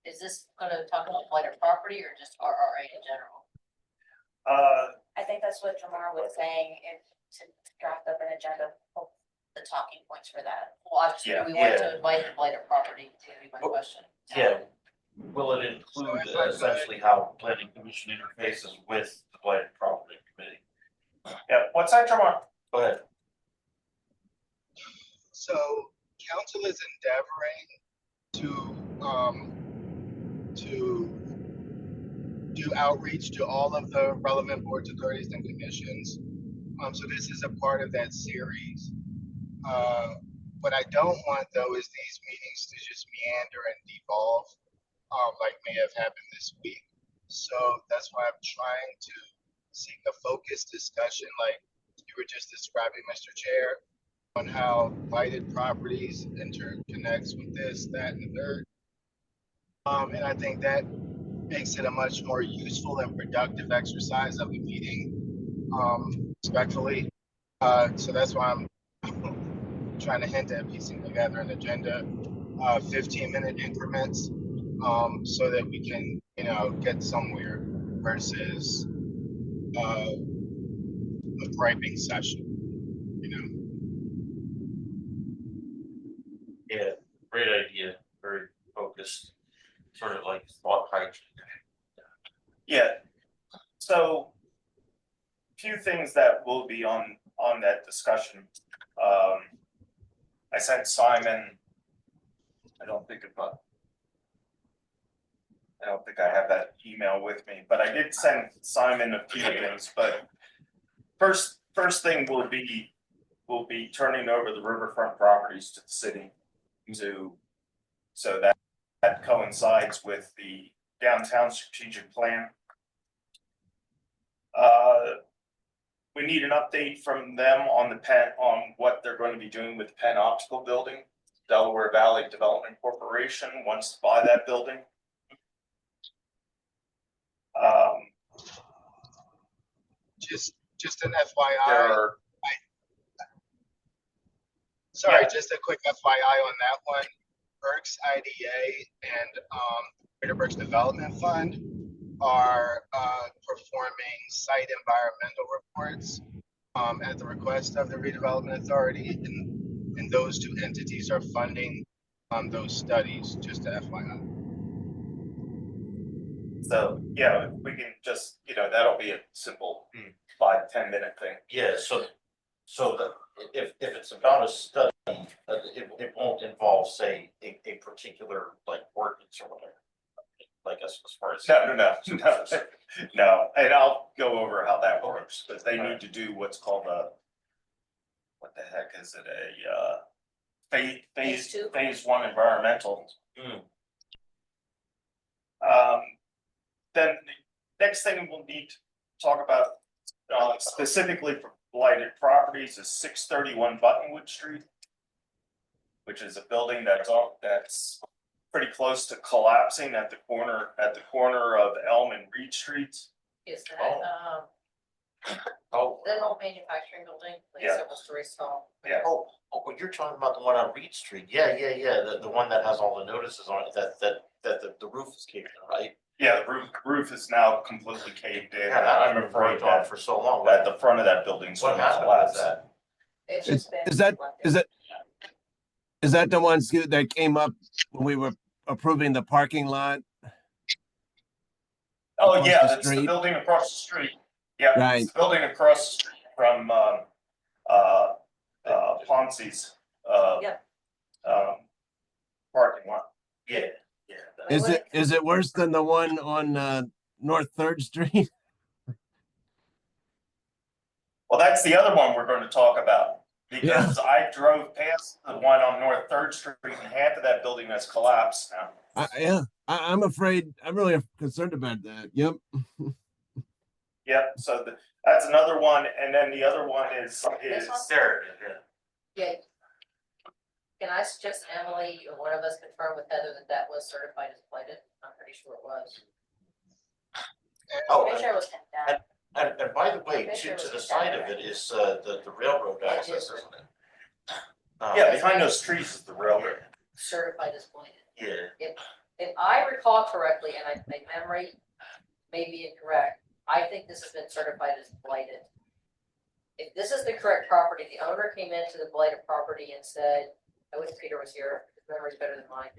is this gonna talk about blighted property or just RRA in general? I think that's what Jamar was saying, if to draft up an agenda, of the talking points for that. Well, obviously, Yeah. we want Yeah. to invite the blighted property to be my question. Yeah. Will it include essentially how planning commission interfaces with the blighted property committee? Yeah, what's that, Jamar? Go ahead. So council is endeavoring to do outreach to all of the relevant boards, authorities, and commissions. So this is a part of that series. What I don't want though is these meetings to just meander and devolve, like may have happened this week. So that's why I'm trying to seek a focused discussion, like you were just describing, Mr. Chair, on how blighted properties interconnects with this, that, and the third. And I think that makes it a much more useful and productive exercise of the meeting, respectfully. So that's why I'm trying to hint at piecing together an agenda, 15-minute increments, so that we can, get somewhere versus a griping session, Yeah, great idea, very focused, sort of like thought hygiene. Yeah, so few things that will be on that discussion. I sent Simon, I don't think I have that email with me, but I did send Simon a few things, but first thing will be turning over the riverfront properties to the city so that coincides with the downtown strategic plan. We need an update from them on what they're going to be doing with the Penn Optical Building. Delaware Valley Development Corporation wants to buy that building. Just an FYI. Just a quick FYI on that one. Berks IDA and Greater Berks Development Fund are performing site environmental reports at the request of the Redevelopment Authority, and those two entities are funding those studies, just to FYI. So yeah, we can just, that'll be a simple 5-10 minute thing. Yeah, so if it's about a study, it won't involve, say, a particular like ordinance or whatever. Like as far as No, and I'll go over how that works, but they need to do what's called what the heck is it, phase one environmental. Then the next thing we'll need to talk about specifically for blighted properties is 631 Buttonwood Street, which is a building that's pretty close to collapsing at the corner of Elm and Reed Streets. Is that, that an old manufacturing building, like Yeah. several stories tall? Yeah. Oh, well, you're talking about the one on Reed Street. Yeah. The one that has all the notices on it that the roof is caved in, right? Yeah, the roof is now completely caved in. Yeah, I'm afraid on that for so long. that the front of that building's What going to happened collapse. with that? It's just been. Is that the ones that came up when we were approving the parking lot? Oh, across yeah, the that's the street? building across the street. Yeah, Right. it's the building across the street from Ponce's Yep. parking lot. Yeah. Is it worse than the one on North 3rd Street? Well, that's the other one we're going to talk about. Because I drove past the one on North 3rd Street and half of that building has collapsed now. I'm afraid, I'm really concerned about that. Yep. Yep, so that's another one, and then the other one is This one? There, Yeah. Can I suggest Emily or one of us confirm with Heather that was certified as blighted? I'm pretty sure it was. Oh, Pretty sure it was down. and by the way, to the side of it is the railroad access, isn't it? Yeah, behind those trees is the railroad. Certified as blighted. Yeah. If I recall correctly, and my memory may be incorrect, I think this has been certified as blighted. If this is the correct property, the owner came into the blighted property and said, I wish Peter was here, his memory's better than mine.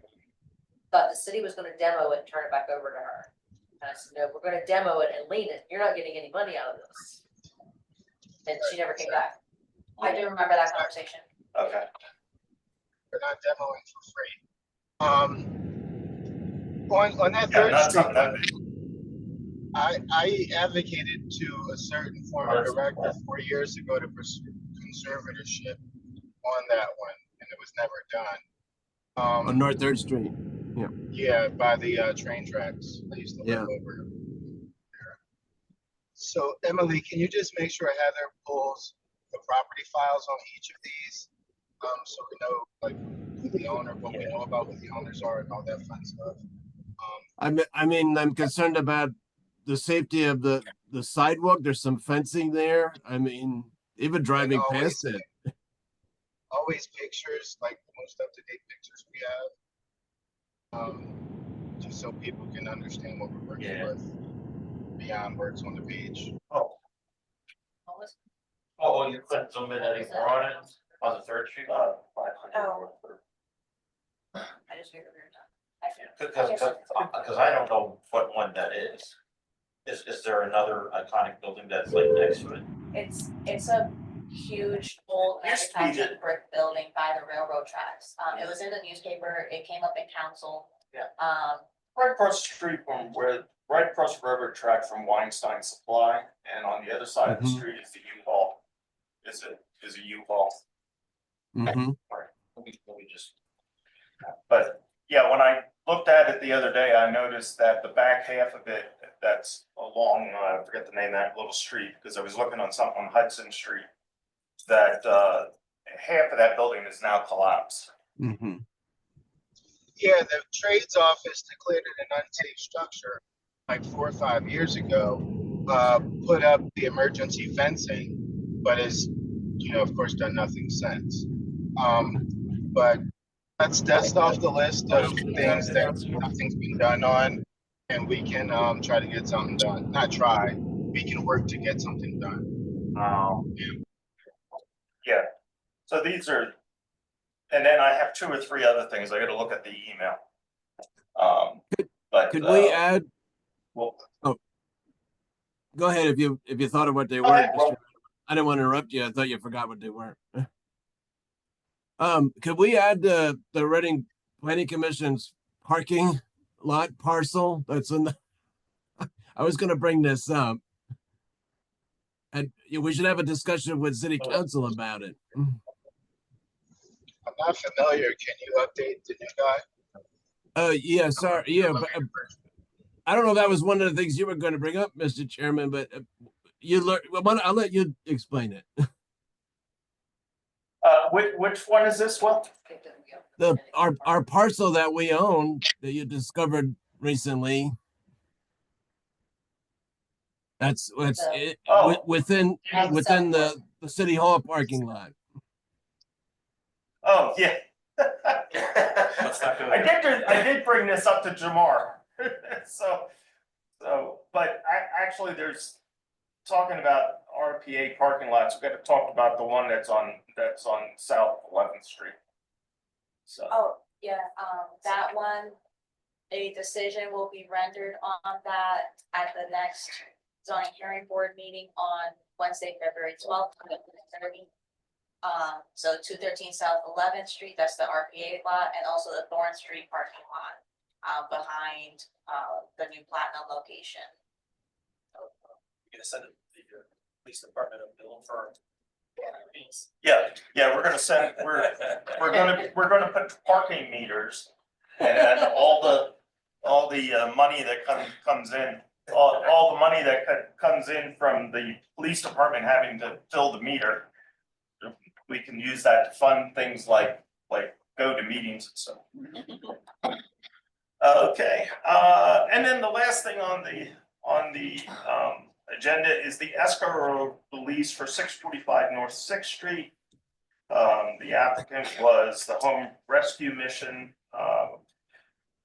Thought the city was gonna demo it and turn it back over to her. And I said, no, we're gonna demo it and lien it, you're not getting any money out of this. And she never came back. I do remember that conversation. Okay. They're not demoing for free. On that third street, I advocated to a certain former director 4 years ago to pursue conservatorship on that one, and it was never done. On North 3rd Street. Yeah. Yeah, by the train tracks. I used to live over there. So Emily, can you just make sure Heather pulls the property files on each of these? So we know like who the owner, what we know about who the owners are and all that fun stuff. I mean, I'm concerned about the safety of the sidewalk. There's some fencing there. I mean, even driving always- past it. Always pictures, like the most up-to-date pictures we have. Just so people can understand what we're working with beyond words on the page. Oh, What was- oh, you couldn't zoom in anymore on it, on the third street? Oh. I just figured we were done. I figured- Because I don't know what one that is. Is there another iconic building that's like next to it? It's a huge old Used to be manufactured brick building by the railroad tracks. It was in the newspaper, it came up in council. Yeah. Right across the street from right across the railroad track from Weinstein Supply, and on the other side of the Mhm. street is the U-Haul. Is a U-Haul. Mhm. Let me just. But yeah, when I looked at it the other day, I noticed that the back half of it, that's along, I forget the name of that little street, because I was looking on something on Hudson Street, that half of that building is now collapsed. Mhm. Yeah, the trades office declared it an unsafe structure like 4 or 5 years ago. Put up the emergency fencing, but has, of course, done nothing since. But that's off the list of things that nothing's been done on, and we can try to get something done. Not try, we can work to get something done. Yeah, so these are, and then I have 2 or 3 other things. I gotta look at the email. But Could we add? well, Go ahead if you thought of what they Go were. ahead, Will. I didn't want to interrupt you. I thought you forgot what they were. Could we add the Reading Planning Commission's parking lot parcel that's in the, I was gonna bring this up. And we should have a discussion with city council about it. I'm not familiar. Can you update the new guy? Yeah, sorry, yeah, but I don't know if that was one of the things you were gonna bring up, Mr. Chairman, but you learn, I'll let you explain it. which one is this, Will? Our parcel that we own that you discovered recently. That's it, within the city hall parking lot. Oh, yeah. I did bring this up to Jamar. But actually there's talking about RPA parking lots. We got to talk about the one that's on South 11th Street. So. Oh, yeah, that one, a decision will be rendered on that at the next zoning hearing board meeting on Wednesday, February 12th, 30. So 213 South 11th Street, that's the RPA lot, and also the Thorn Street parking lot, behind, the new Platinum location. You're gonna send it to the police department of Bill for. Yeah, we're gonna put parking meters, and all the money that comes in, all the money that comes in from the police department having to fill the meter, we can use that to fund things like go to meetings and stuff. Okay, and then the last thing on the agenda is the escrow release for 645 North 6th Street. The applicant was the Home Rescue Mission.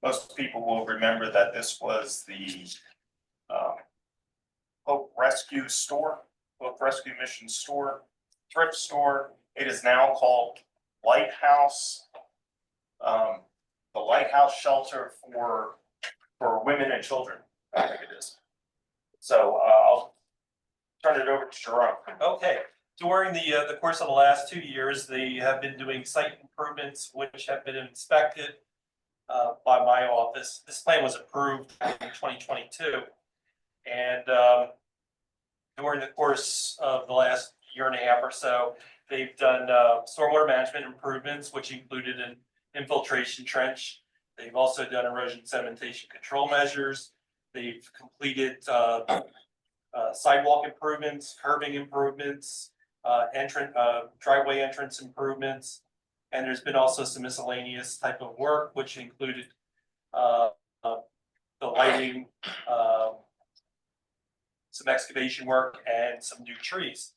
Most people will remember that this was the Hope Rescue store, Hope Rescue Mission store, thrift store. It is now called Lighthouse. The Lighthouse Shelter for women and children, I think it is. So I'll turn it over to Jerome. Okay, during the course of the last 2 years, they have been doing site improvements which have been inspected by my office. This plan was approved in 2022. And during the course of the last year and a half or so, they've done stormwater management improvements, which included an infiltration trench. They've also done erosion sedimentation control measures. They've completed sidewalk improvements, curbing improvements, driveway entrance improvements. And there's been also some miscellaneous type of work, which included the lighting, some excavation work, and some new trees.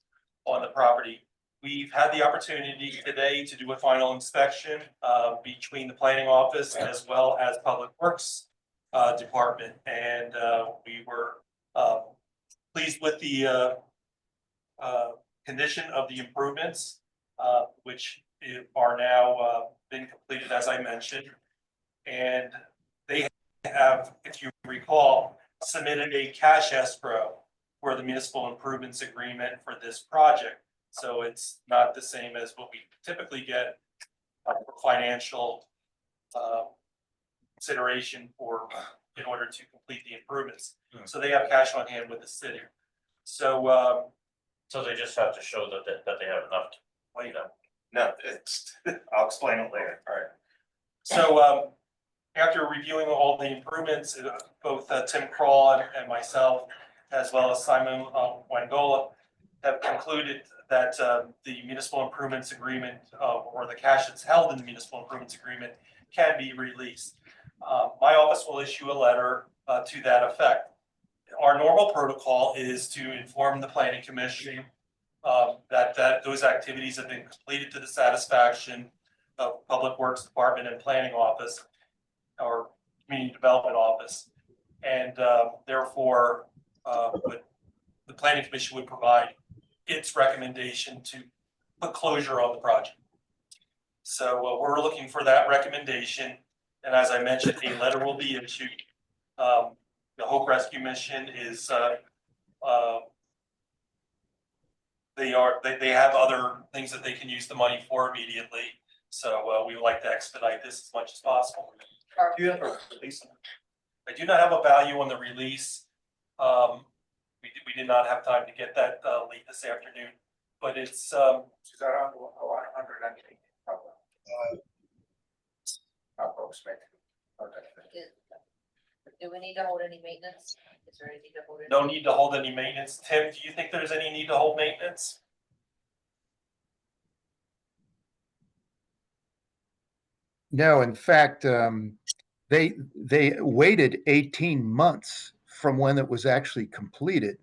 on the property. We've had the opportunity today to do a final inspection between the planning office as well as Public Works Department. And we were pleased with the condition of the improvements, which are now been completed, as I mentioned. And they have, if you recall, submitted a cash escrow for the municipal improvements agreement for this project. So it's not the same as what we typically get for financial consideration in order to complete the improvements. So they have cash on hand with the city. So So they just have to show that they have enough to pay them. No, it's, I'll explain it later. All right. So after reviewing all the improvements, both Tim Kroll and myself, as well as Simon Wangola, have concluded that the municipal improvements agreement or the cash that's held in the municipal improvements agreement can be released. My office will issue a letter to that effect. Our normal protocol is to inform the planning commission that those activities have been completed to the satisfaction of Public Works Department and Planning Office or Community Development Office. And therefore, the Planning Commission would provide its recommendation to put closure on the project. So we're looking for that recommendation. And as I mentioned, a letter will be issued. The Hope Rescue Mission is they have other things that they can use the money for immediately. So we would like to expedite this as much as possible. Do you have a release? I do not have a value on the release. We did not have time to get that late this afternoon, but it's Around 180. Approximately. Do we need to hold any maintenance? Is there any need to hold? no need to hold any maintenance. Tim, do you think there's any need to hold maintenance? No, in fact, they waited 18 months from when it was actually completed,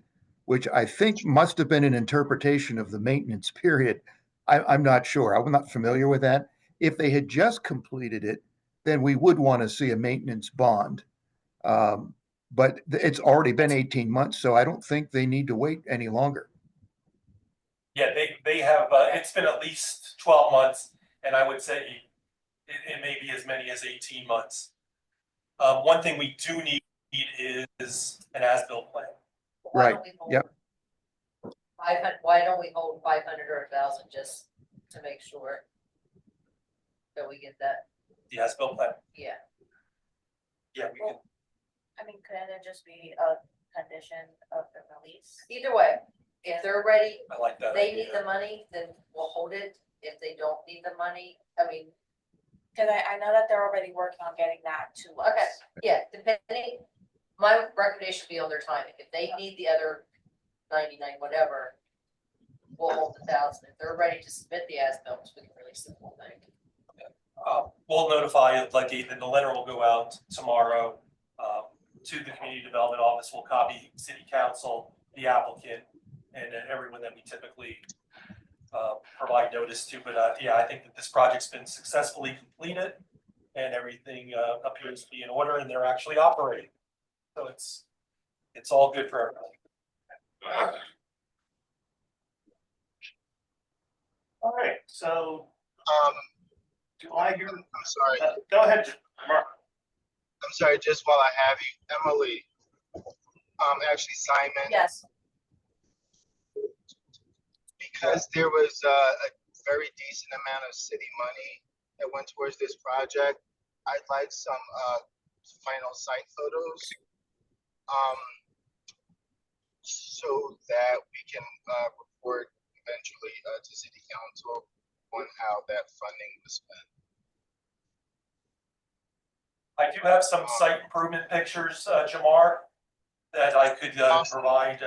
which I think must have been an interpretation of the maintenance period. I'm not sure. I'm not familiar with that. If they had just completed it, then we would want to see a maintenance bond. But it's already been 18 months, so I don't think they need to wait any longer. Yeah, they have, it's been at least 12 months, and I would say it may be as many as 18 months. One thing we do need is an as-built plan. Right, yep. Why don't we hold 500 or 1,000 just to make sure that we get that? The as-built plan. Yeah. Yeah, we can. I mean, couldn't it just be a condition of the release? Either way, if they're ready, I like that. they need the money, then we'll hold it. If they don't need the money, I mean, Cause I know that they're already working on getting that to us. okay, yeah, depending, my recommendation would be on their timing. If they need the other 99, whatever, we'll hold 1,000. If they're ready to submit the as-built, we can release the whole thing. We'll notify, like Ethan, the letter will go out tomorrow to the Community Development Office. We'll copy City Council, the applicant, and everyone that we typically provide notice to. But yeah, I think that this project's been successfully completed and everything appears to be in order and they're actually operating. So it's all good for everybody. All right, so do I hear? I'm sorry. Go ahead, Mark. I'm sorry, just while I have you, Emily, actually Simon. Yes. Because there was a very decent amount of city money that went towards this project, I'd like some final site photos so that we can report eventually to city council on how that funding was spent. I do have some site improvement pictures, Jamar, that I could provide.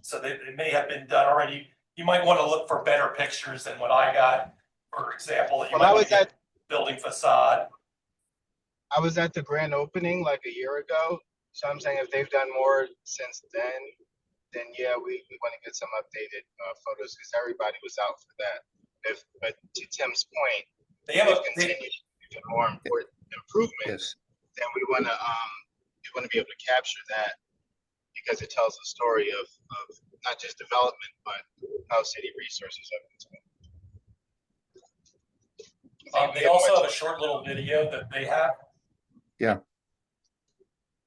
So they may have been done already. You might want to look for better pictures than what I got. For example, you might want to get building facade. I was at the grand opening like a year ago. So I'm saying if they've done more since then, then yeah, we want to get some updated photos because everybody was out for that. But to Tim's point, They have if a, they, continued even more important improvements, then we want to be able to capture that because it tells a story of not just development but how city resources have been spent. they also have a short little video that they have. Yeah.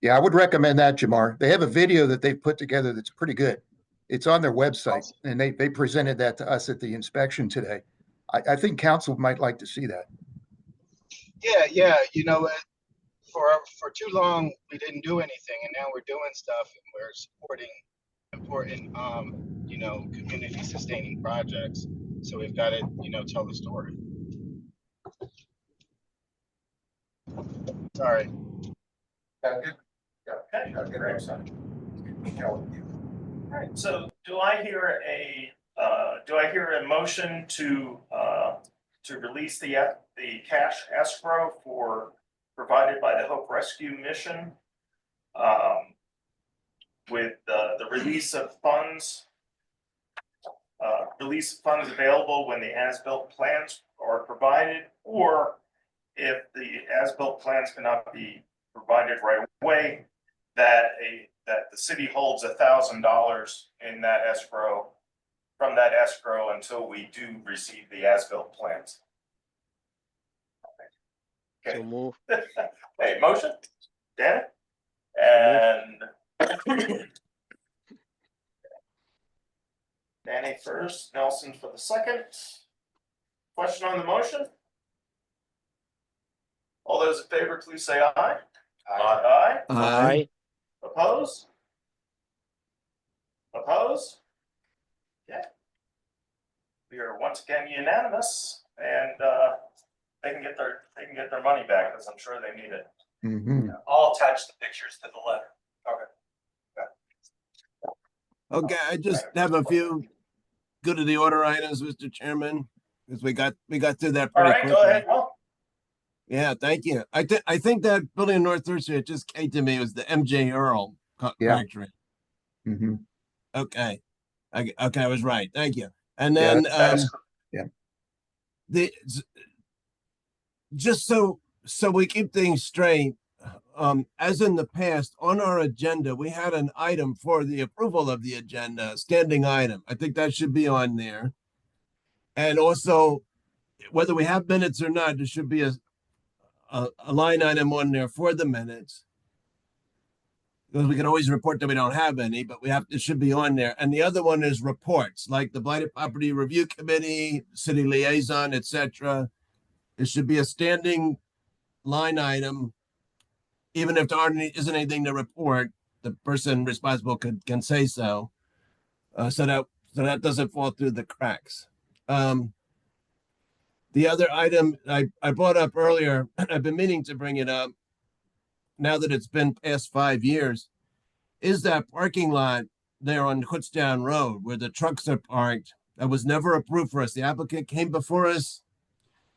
Yeah, I would recommend that, Jamar. They have a video that they've put together that's pretty good. It's on their website, and they presented that to us at the inspection today. I think council might like to see that. Yeah. You know, for too long we didn't do anything, and now we're doing stuff and we're supporting important, you know, community sustaining projects. So we've got to, you know, tell the story. Sorry. All right, so do I hear a motion to release the cash escrow provided by the Hope Rescue Mission? With the release of funds available when the as-built plans are provided, or if the as-built plans cannot be provided right away, that the city holds $1,000 in that escrow, from that escrow, until we do receive the as-built plans. Okay. So move. Hey, motion, Dan, and Danny first, Nelson for the second. Question on the motion? All those in favor, please say aye. Aye. Aye. Oppose? Oppose? Okay. We are once again unanimous, and they can get their money back, because I'm sure they need it. Mhm. I'll attach the pictures to the letter. Okay. Okay, I just have a few good of the order items, Mr. Chairman, because we got through that All pretty right, quickly. go ahead, Will. Yeah, thank you. I think that building in North Third Street, it just came to me, was the MJ Earl Yeah. factory. Mhm. Okay. Okay, I was right. Thank you. And Yeah, then that's- yeah. Just so we keep things straight, as in the past, on our agenda, we had an item for the approval of the agenda, standing item. I think that should be on there. And also, whether we have minutes or not, there should be a line item on there for the minutes. Because we can always report that we don't have any, but it should be on there. And the other one is reports, like the Blighted Property Review Committee, City Liaison, etc. It should be a standing line item. Even if there isn't anything to report, the person responsible can say so. So that doesn't fall through the cracks. The other item I brought up earlier, I've been meaning to bring it up now that it's been past 5 years, is that parking lot there on Kutztown Road where the trucks are parked. That was never approved for us. The applicant came before us,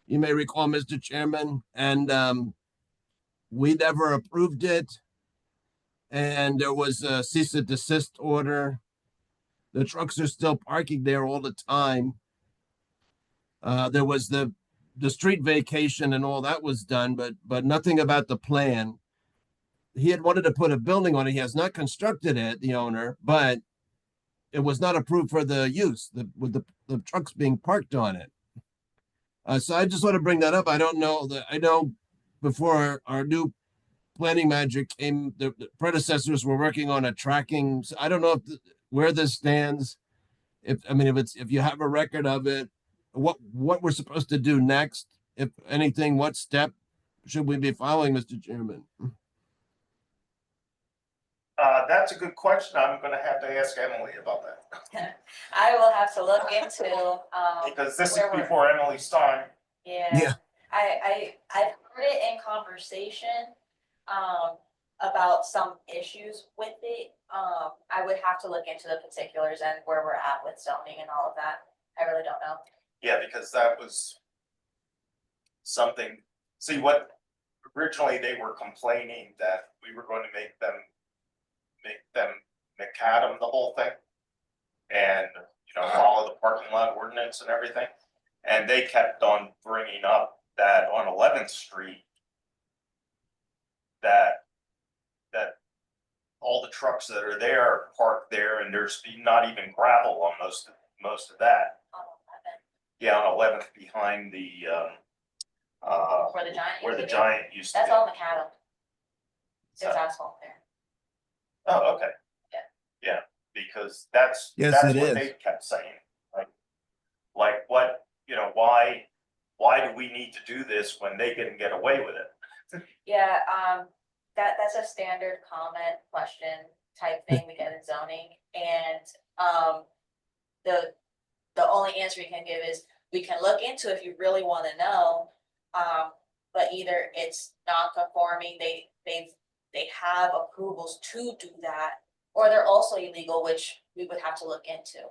you may recall, Mr. Chairman, and we never approved it. And there was a cease and desist order. The trucks are still parking there all the time. There was the street vacation and all that was done, but nothing about the plan. He had wanted to put a building on it. He has not constructed it, the owner, but it was not approved for the use, with the trucks being parked on it. So I just want to bring that up. I don't know that I know before our new planning manager came, the predecessors were working on a tracking. So I don't know where this stands. If you have a record of it, what we're supposed to do next, if anything, what step should we be following, Mr. Chairman? That's a good question. I'm gonna have to ask Emily about that. I will have to look into, Because this is where we're- before Emily's time. Yeah. I've heard it in conversation, about some issues with it. I would have to look into the particulars and where we're at with zoning and all of that. I really don't know. Yeah, because that was something, see what, originally they were complaining that we were going to make them macadam the whole thing. And, you know, follow the parking lot ordinance and everything. And they kept on bringing up that on 11th Street, that all the trucks that are there are parked there, and there's not even gravel on most of that. Yeah, on 11th behind the, Where the giant. where the used to be. giant used to be. That's all macadam. There's So- asphalt there. Oh, okay. Yeah. Yeah, because that's Yes, what it is. they kept saying, like what, you know, why do we need to do this when they can get away with it? Yeah, that's a standard comment question type thing we get in zoning, and, the only answer we can give is, we can look into if you really wanna know, but either it's not conforming, they have approvals to do that, or they're also illegal, which we would have to look into.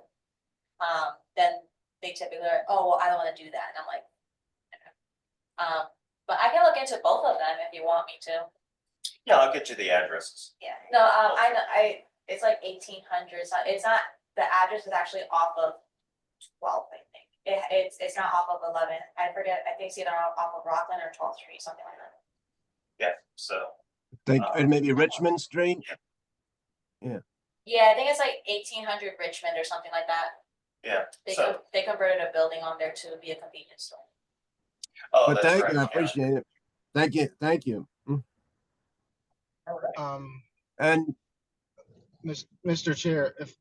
Then they typically are, oh, well, I don't wanna do that, and I'm like, but I can look into both of them if you want me to. Yeah, I'll get you the addresses. Yeah, no, it's like 1800s, it's not, the address is actually off of 12, I think. It's not off of 11, I forget, I think it's either off of Rockland or 12th Street, something like that. Yeah, so, Think, and maybe Richmond Street? Yeah, I think it's like 1800 Richmond or something like that. yeah, They so, they converted a building on there to be a convenience store. oh, But that's thank right. you, I yeah. appreciate it. Thank you. And Mr. Chair, if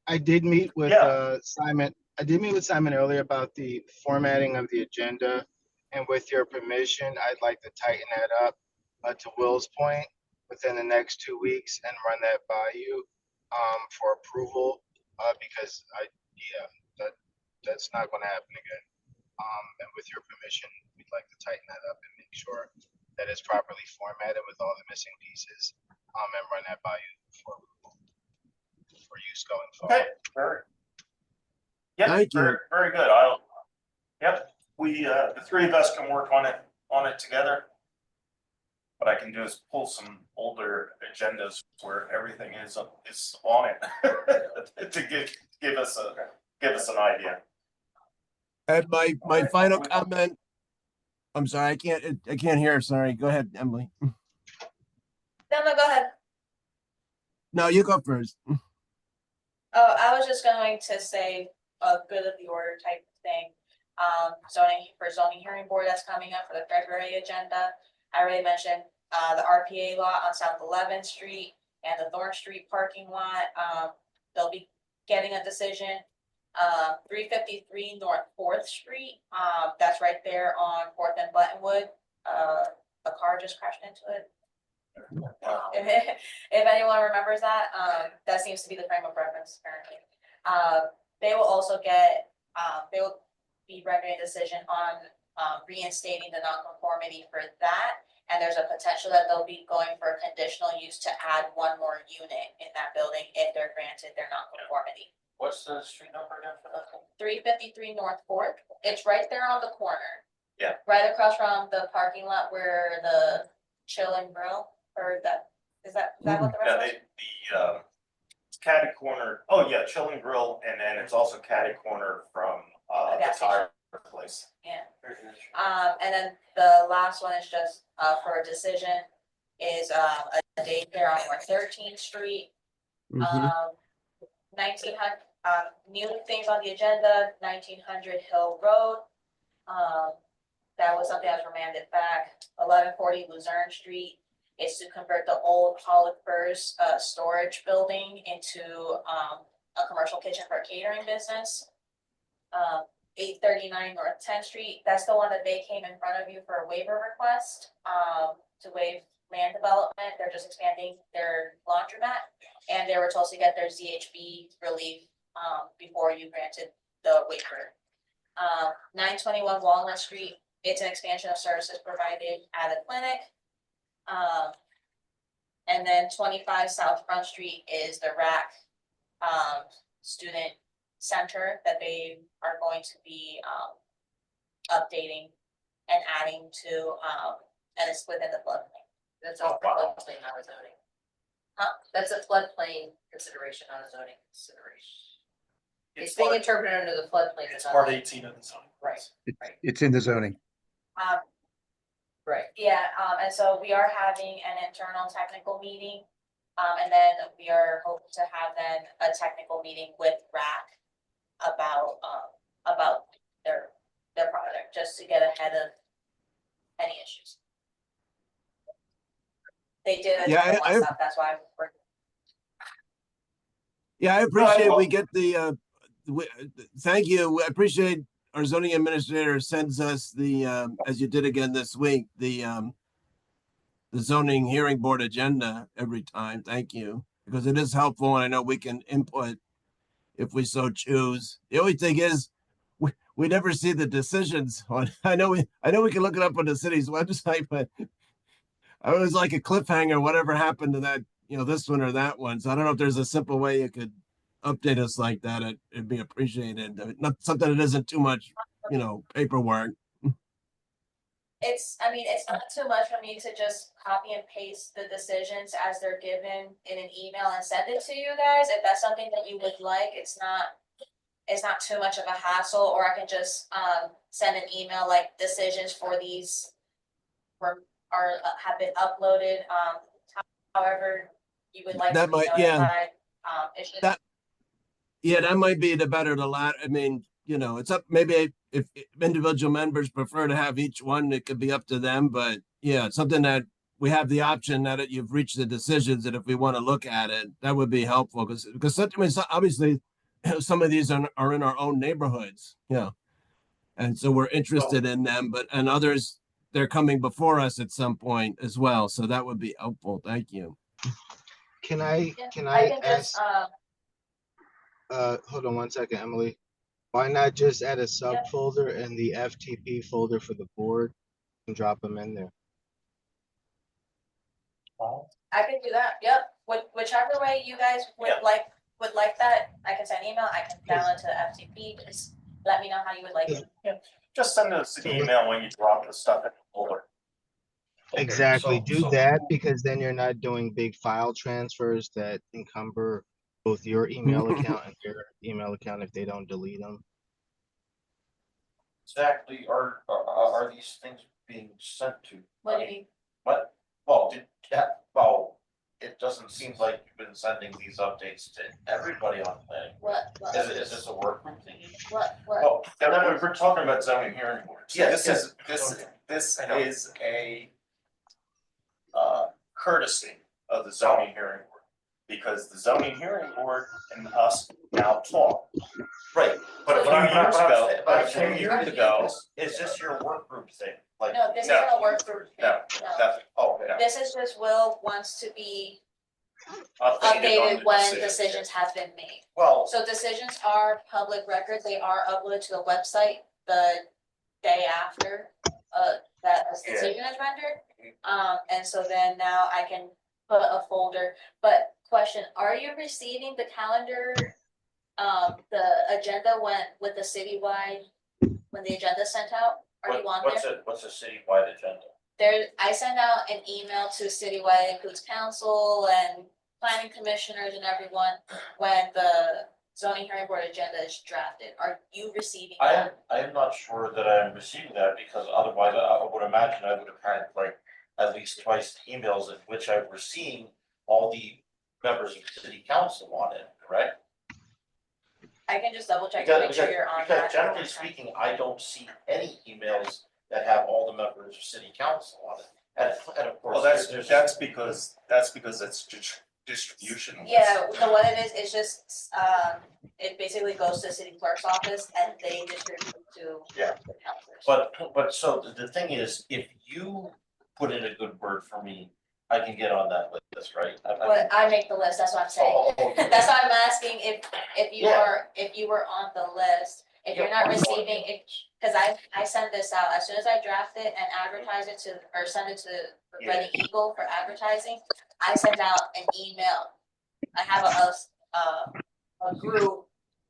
I did meet with Yeah. Simon, I did meet with Simon earlier about the formatting of the agenda. And with your permission, I'd like to tighten that up to Will's point within the next 2 weeks and run that by you for approval because that's not going to happen again. And with your permission, we'd like to tighten that up and make sure that it's properly formatted with all the missing pieces and run that by you for use going forward. Okay, very. Yep, Thank you. very good. Yep, we, the three of us can work on it together. What I can do is pull some older agendas where everything is on it to give us an idea. And my final comment, I'm sorry, I can't hear, sorry, go ahead, Emily. No, go ahead. No, you go first. Oh, I was just going to say a good of the order type thing. Zoning hearing board that's coming up for the February agenda. I already mentioned the RPA lot on South 11th Street and the Thorn Street parking lot. They'll be getting a decision. 353 North 4th Street, that's right there on 4th and Buttonwood. A car just crashed into it. If anyone remembers that, that seems to be the frame of reference currently. They will also they will be rendering a decision on reinstating the nonconformity for that. And there's a potential that they'll be going for a conditional use to add one more unit in that building if they're granted their nonconformity. What's the street number again for that? 353 North 4th, it's right there on the corner. Yeah. Right across from the parking lot where the Chill and Grill, or is that what the Yeah, rest the it's catty corner, oh yeah, Chill and Grill, and then it's also catty corner from The the gas tire place. Yeah. And then the last one is just for a decision is a daycare on North 13th Street. 1900 new things on the agenda, 1900 Hill Road. That was something that was remanded back. 1140 Luzerne Street is to convert the old Hollick Firs storage building into a commercial kitchen for a catering business. 839 North 10th Street, that's the one that they came in front of you for a waiver request to waive land development. They're just expanding their laundromat, and they were told to get their ZHB relief before you granted the waiver. 921 Walnut Street, it's an expansion of services provided at a clinic. And then 25 South Front Street is the RAC student center that they are going to be updating and adding to, and it's within the floodplain. That's all floodplain, not zoning. That's a floodplain consideration, not a zoning consideration. It's being interpreted under the floodplain. It's part 18 of the zoning. Right, It's in the zoning. right. Yeah, and so we are having an internal technical meeting. And then we are hoping to have then a technical meeting with RAC about their project, just to get ahead of any issues. They did it Yeah, one stop, that's why we're. Yeah, I appreciate well- we get the, thank you. I appreciate our zoning administrator sends us the, as you did again this week, the zoning hearing board agenda every time. Thank you. Because it is helpful and I know we can input if we so choose. The only thing is, we never see the decisions on, I know we can look it up on the city's website, but I always like a cliffhanger, whatever happened to that, this one or that one. So I don't know if there's a simple way you could update us like that. It'd be appreciated. Not something that isn't too much, paperwork. It's not too much for me to just copy and paste the decisions as they're given in an email and send it to you guys. If that's something that you would like, it's not too much of a hassle, or I can just send an email like decisions for these have been uploaded. However you would like That to be might- yeah. notified. It's just. That might be the better the latter. I mean, it's up, maybe if individual members prefer to have each one, it could be up to them, but yeah, it's something that we have the option now that you've reached the decisions, that if we want to look at it, that would be helpful, because obviously some of these are in our own neighborhoods, and so we're interested in them, and others, they're coming before us at some point as well, so that would be helpful. Thank you. Can I can ask, just, hold on one second, Emily. Why not just add a subfolder in the FTP folder for the board and drop them in there? I can do that, yep, whichever way you guys would like that, I can send email, I can download to the FTP, just let me know how you would like it. Yeah, just send us an email when you drop the stuff in the folder. Exactly, do that, because then you're not doing big file transfers that encumber both your email account and your email account if they don't delete them. Exactly, are these things being sent to? What do you mean? What? It doesn't seem like you've been sending these updates to everybody on planning. What? Is this a work group thing? What? Well, and then we're talking about zoning hearing boards. So Yes, this is a courtesy of the zoning hearing board, because the zoning hearing board and us now talk. Right, but A few years ago, is this your work group thing? Like, No, this isn't a work group. no, nothing. Oh, yeah. This is just Will wants to be on updated the when decisions. decisions have been made. well, So decisions are public record, they are uploaded to the website the day after that a decision is rendered. And so then now I can put a folder, but question, are you receiving the calendar, the agenda went with the citywide, when the agenda sent out? Are you on there? what's a citywide agenda? There, I send out an email to citywide, includes council and planning commissioners and everyone, when the zoning hearing board agenda is drafted. Are you receiving that? I am not sure that I am receiving that, because otherwise I would imagine I would have had like at least twice the emails in which I were seeing all the members of city council on it, correct? I can just double check to make sure you're on that. Because generally speaking, I don't see any emails that have all the members of city council on it. And of course. Well, that's there's- because it's distribution. Yeah, so what it is, it's just, it basically goes to the city clerk's office and they distribute to Yeah. the councilors. But so the thing is, if you put in a good word for me, I can get on that list, right? But I make the list, that's what I'm saying. Okay. That's why I'm asking if you Yeah. are, if you were on the list, if you're not receiving it, cause I send this out, as soon as I draft it and advertise it to, or send it to Reading Eagle for advertising, I send out an email. I have a group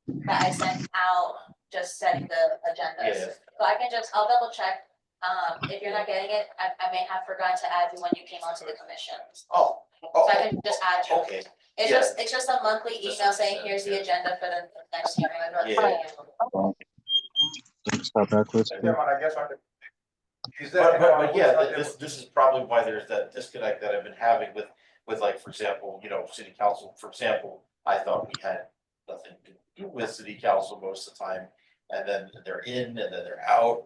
that I send out, just setting the agendas. Yeah. So I can just, I'll double check, if you're not getting it, I may have forgotten to add you when you came onto the commission. Oh, So I can just add you. Okay, It's yeah. just, it's just a monthly Just email saying, understand, here's the yeah. agenda for the next hearing. Stop backwards. Chairman, I guess on the. Is there anyone But who is yeah, not this able- is probably why there's that disconnect that I've been having with like, for example, city council, for example, I thought we had nothing to do with city council most of the time. And then they're in and then they're out,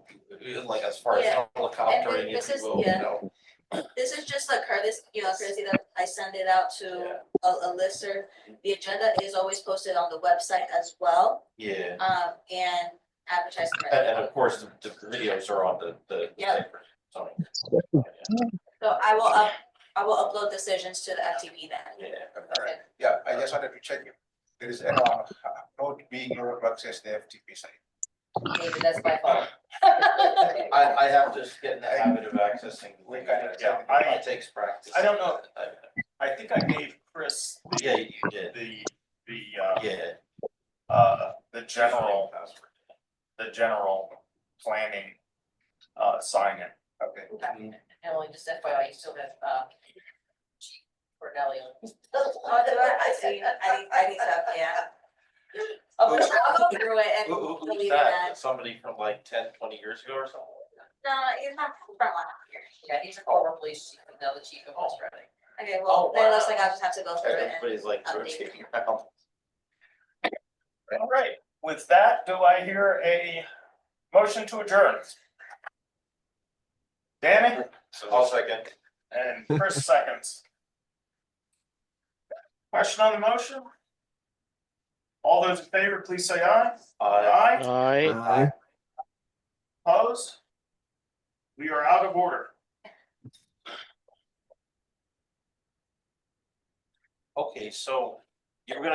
like as far as Yeah. helicoptering, And this if is- you will, yeah. This is just a courtesy that I send it out to a listener. The agenda is always posted on the website as well, Yeah, and advertised. and of course, the videos are on the. Yeah. So, So I will upload decisions to the FTP then. yeah. All right. Yeah, I just wanted to check if there is anyone not being able to access the FTP site. David, that's my fault. I have to get in the habit of accessing. the thing. Yeah, It takes practice. I don't know. I think I gave Chris Yeah, you did. the Yeah. the general planning, sign in. Okay. And only just FYI, you still have, Chief Cornelli on. Oh, do I need to, yeah. I'll go through it and Who's delete that? that. Somebody from like 10, 20 years ago or something? No, it's not from last year. Yeah, he's a former police chief, and now the chief of West Reading. Okay, well, Oh, then it looks wow. like I'll just have to go through it. Everybody's like update. rotating around. All right, with that, do I hear a motion to adjourn? Danny? I'll second. And Chris seconds. Question on the motion? All those in favor, please say aye. Aye. Aye. Opposed? We are out of order. Okay, so you're gonna